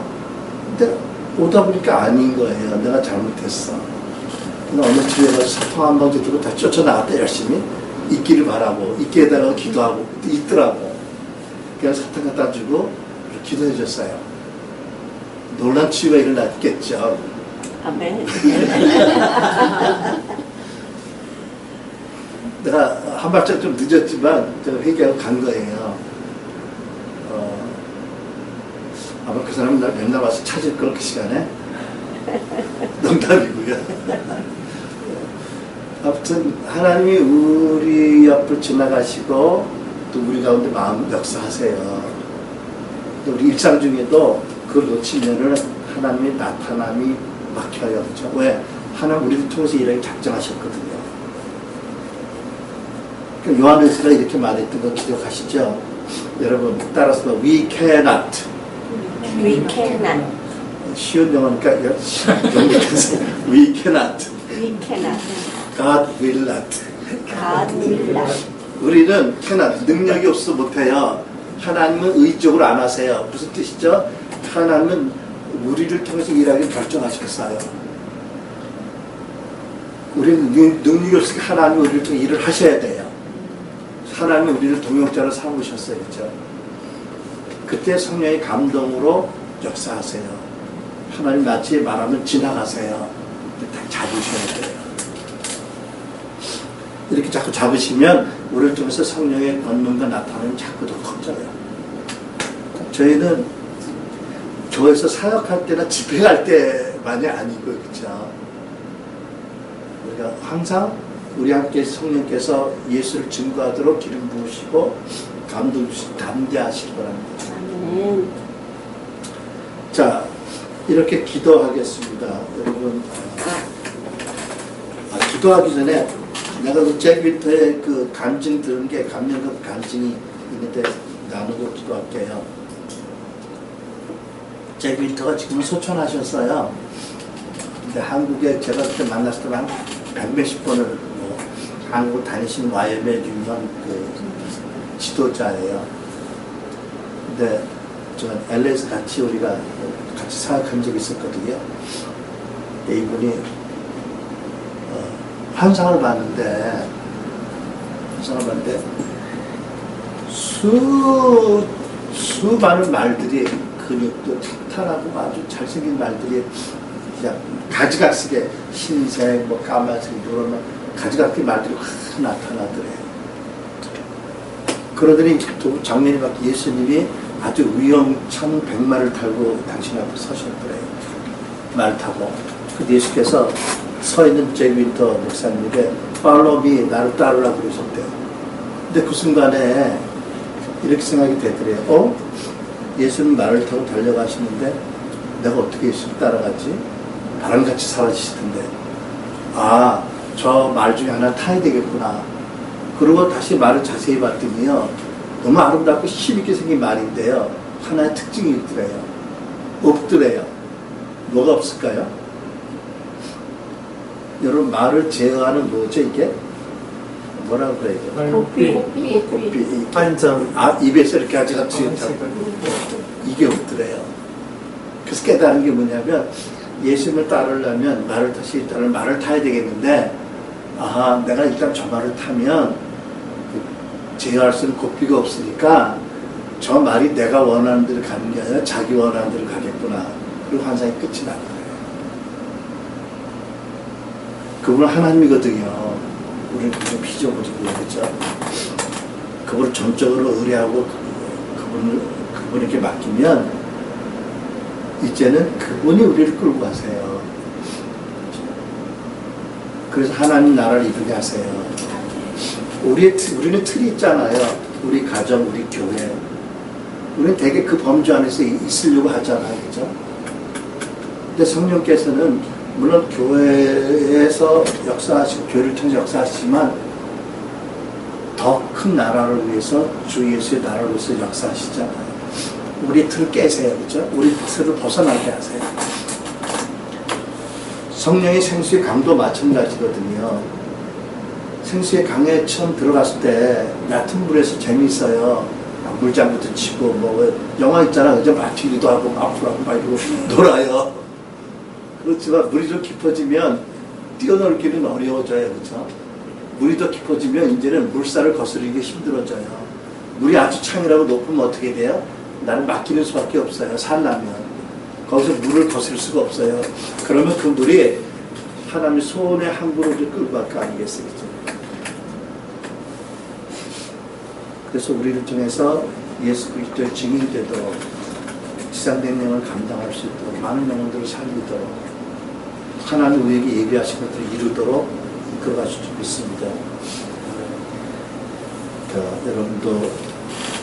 근데 오다 보니까 아닌 거예요. 내가 잘못했어. 근데 어느 집에 가서 사탕 한 봉지 들고 다 쫓아나갔다 열심히 있기를 바라고 있기에다가 기도하고 있더라고. 그래서 사탕 갖다 주고 기도해 줬어요. 놀란 치유가 일어났겠죠. 아멘. 내가 한 발짝 좀 늦었지만 제가 회개하고 간 거예요. 아마 그 사람이 날 맨날 와서 찾을 걸 그 시간에. 농담이고요. 아무튼 하나님이 우리 옆을 지나가시고 또 우리 가운데 마음 역사하세요. 또 우리 일상 중에도 그걸 놓치면은 하나님의 나타남이 막혀요. 그렇죠? 왜? 하나님 우리를 통해서 일하기 작정하셨거든요. 그러니까 요한일서가 이렇게 말했던 거 기억하시죠? 여러분 따라서 we cannot. We cannot. 쉬운 영어니까 영어에서 we cannot. We cannot. God will not. God will not. 우리는 cannot 능력이 없어 못해요. 하나님은 의적으로 안 하세요. 무슨 뜻이죠? 하나님은 우리를 통해서 일하기 결정하셨어요. 우리는 능력이 없으니까 하나님은 우리를 통해 일을 하셔야 돼요. 하나님은 우리를 동역자로 삼으셨어요. 그렇죠? 그때 성령의 감동으로 역사하세요. 하나님 마치 말하면 지나가세요. 딱 잡으셔야 돼요. 이렇게 자꾸 잡으시면 우리를 통해서 성령의 권능과 나타나면 자꾸 더 커져요. 저희는 교회에서 사역할 때나 집회할 때만이 아니고요. 그렇죠? 우리가 항상 우리 함께 성령께서 예수를 증거하도록 기름 부으시고 감동 주시고 담대하실 거랍니다. 아멘. 자, 이렇게 기도하겠습니다. 여러분, 기도하기 전에 내가 그 잭 윈터의 그 간증 들은 게 감명적 간증이 있는데 나누고 기도할게요. 잭 윈터가 지금은 소천하셨어요. 근데 한국에 제가 그때 만났을 때 한 100몇십 번을 뭐 한국 다니시는 YM의 유명한 그 지도자예요. 근데 저 LA에서 같이 우리가 같이 사역한 적이 있었거든요. 근데 이분이 환상을 봤는데 수많은 말들이 근육도 탄탄하고 아주 잘생긴 말들이 그냥 가지각색의 흰색, 뭐 까만색, 이런 가지각색 말들이 확 나타나더래요. 그러더니 또 장면이 막 예수님이 아주 위험천 100마를 타고 당신 앞에 서셨더래요. 말 타고. 그 예수께서 서 있는 잭 윈터 목사님에게 Follow me, 나를 따르라고 그러셨대요. 근데 그 순간에 이렇게 생각이 되더래요. 예수님 말을 타고 달려가시는데 내가 어떻게 예수님 따라가지? 나랑 같이 사라지실 텐데. 저 말 중에 하나 타야 되겠구나. 그리고 다시 말을 자세히 봤더니요. 너무 아름답고 힘있게 생긴 말인데요. 하나의 특징이 있더래요. 없더래요. 뭐가 없을까요? 여러분 말을 제어하는 뭐죠 이게? 뭐라고 그래요? 고삐. 환정. 입에서 이렇게 가져가지고 이게 없더래요. 그래서 깨달은 게 뭐냐면 예수님을 따르려면 말을 타야 되겠는데 내가 일단 저 말을 타면 제어할 수 있는 고삐가 없으니까 저 말이 내가 원하는 대로 가는 게 아니라 자기 원하는 대로 가겠구나. 그리고 환상이 끝이 난 거예요. 그분은 하나님이거든요. 우리는 그저 피조물이고, 그죠? 그분을 전적으로 의뢰하고 그분을 그분에게 맡기면 이제는 그분이 우리를 끌고 가세요. 그래서 하나님 나라를 이루게 하세요. 우리는 틀이 있잖아요. 우리 가정, 우리 교회. 우리는 되게 그 범주 안에서 있으려고 하잖아요. 그죠? 근데 성령께서는 물론 교회에서 역사하시고 교회를 통해서 역사하시지만 더 큰 나라를 위해서 주 예수의 나라를 위해서 역사하시잖아요. 우리 틀을 깨세요. 그죠? 우리 틀을 벗어나게 하세요. 성령의 생수의 강도 마찬가지거든요. 생수의 강에 처음 들어갔을 때 얕은 물에서 재미있어요. 물장구도 치고 뭐 영화 있잖아. 그죠? 막 튀기도 하고 앞으로 하고 막 이러고 놀아요. 그렇지만 물이 좀 깊어지면 뛰어놀기는 어려워져요. 그렇죠? 물이 더 깊어지면 이제는 물살을 거스르기 힘들어져요. 물이 아주 창이라고 높으면 어떻게 돼요? 나는 맡기는 수밖에 없어요. 살라면. 거기서 물을 거슬 수가 없어요. 그러면 그 물이 하나님의 손의 항구로 끌고 갈 거 아니겠어요? 그래서 우리를 통해서 예수 그리스도의 증인이 되도록 지상된 영을 감당할 수 있도록 많은 영혼들을 살리도록 하나님 우리에게 예비하신 것들을 이루도록 이끌어갈 수 있습니다. 여러분도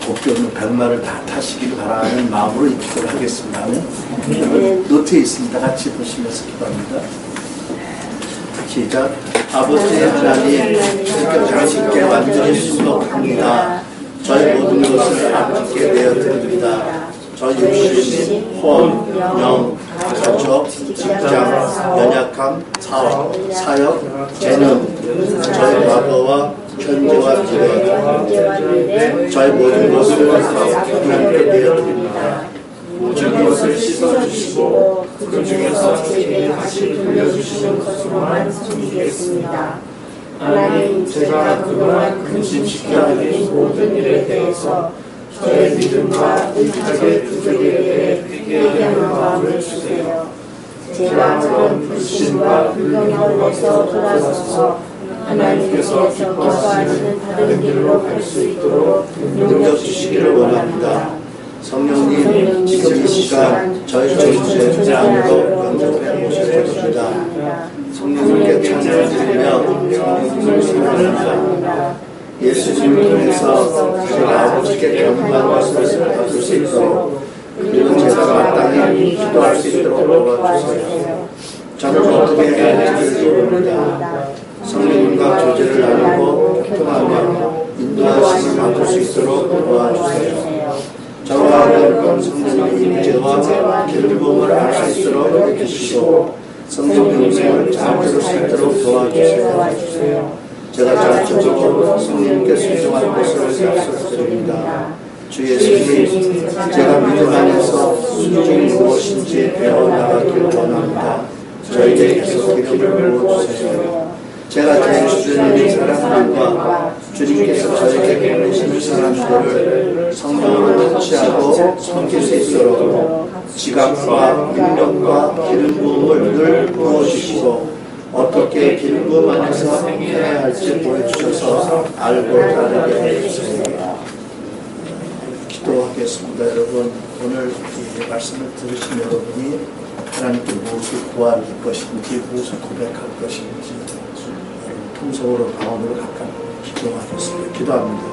복기 없는 백마를 다 타시기를 바라는 마음으로 이 기도를 하겠습니다. 네. 노트에 있습니다. 같이 보시면서 기도합니다. 시작. 아버지 하나님, 주께 당신께 완전히 순복합니다. 저희 모든 것을 아버지께 내어드립니다. 저희 육신, 혼, 영, 가족, 직장, 연약함, 사역, 재능, 저희 과거와 현재와 미래, 저희 모든 것을 하나님께 내어드립니다. 모든 것을 씻어주시고 그 중에서 제게 다시 돌려주시는 것으로만 섬기겠습니다. 하나님, 제가 그동안 근심시켜드린 모든 일에 대해서 저의 믿음과 의탁의 부족에 대해 회개하는 마음을 주세요. 제가 그런 불신과 불경험에서 돌아서서 하나님께서 기뻐하시는 다른 길로 갈 수 있도록 능력 주시기를 원합니다. 성령님, 지금 이 시간 저희 존재 안으로 영접해 오셔서입니다. 성령님께 찬양을 드리며 성령님을 찬양합니다. 예수님을 통해서 제가 아버지께 경배하는 것을 받을 수 있도록 그리고 제가 마땅히 기도할 수 있도록 도와주세요. 저는 어떻게 해야 할지 모릅니다. 성령님과 교제를 나누고 교통하며 인도하심을 받을 수 있도록 도와주세요. 저와 여러분 성령님의 임재와 기름 부음을 알 수 있도록 해주시고 성령님을 잘 들을 수 있도록 도와주세요. 제가 자주적으로 성령님께 순종하는 것을 약속드립니다. 주 예수님, 제가 믿음 안에서 순종이 무엇인지 배워나가기를 원합니다. 저에게 계속 기름을 부어주세요. 제가 제 주님의 사랑과 주님께서 저에게 보내시는 사람들을 성령으로 통치하고 섬길 수 있도록 지각과 능력과 기름 부음을 늘 부어주시고 어떻게 기름 부음 안에서 행해야 할지 보여주셔서 알고 따르게 해주세요. 기도하겠습니다. 여러분, 오늘 이 말씀을 들으신 여러분이 하나님께 무엇을 구할 것인지 무엇을 고백할 것인지 통성으로 방언으로 각각 기도하겠습니다. 기도합니다.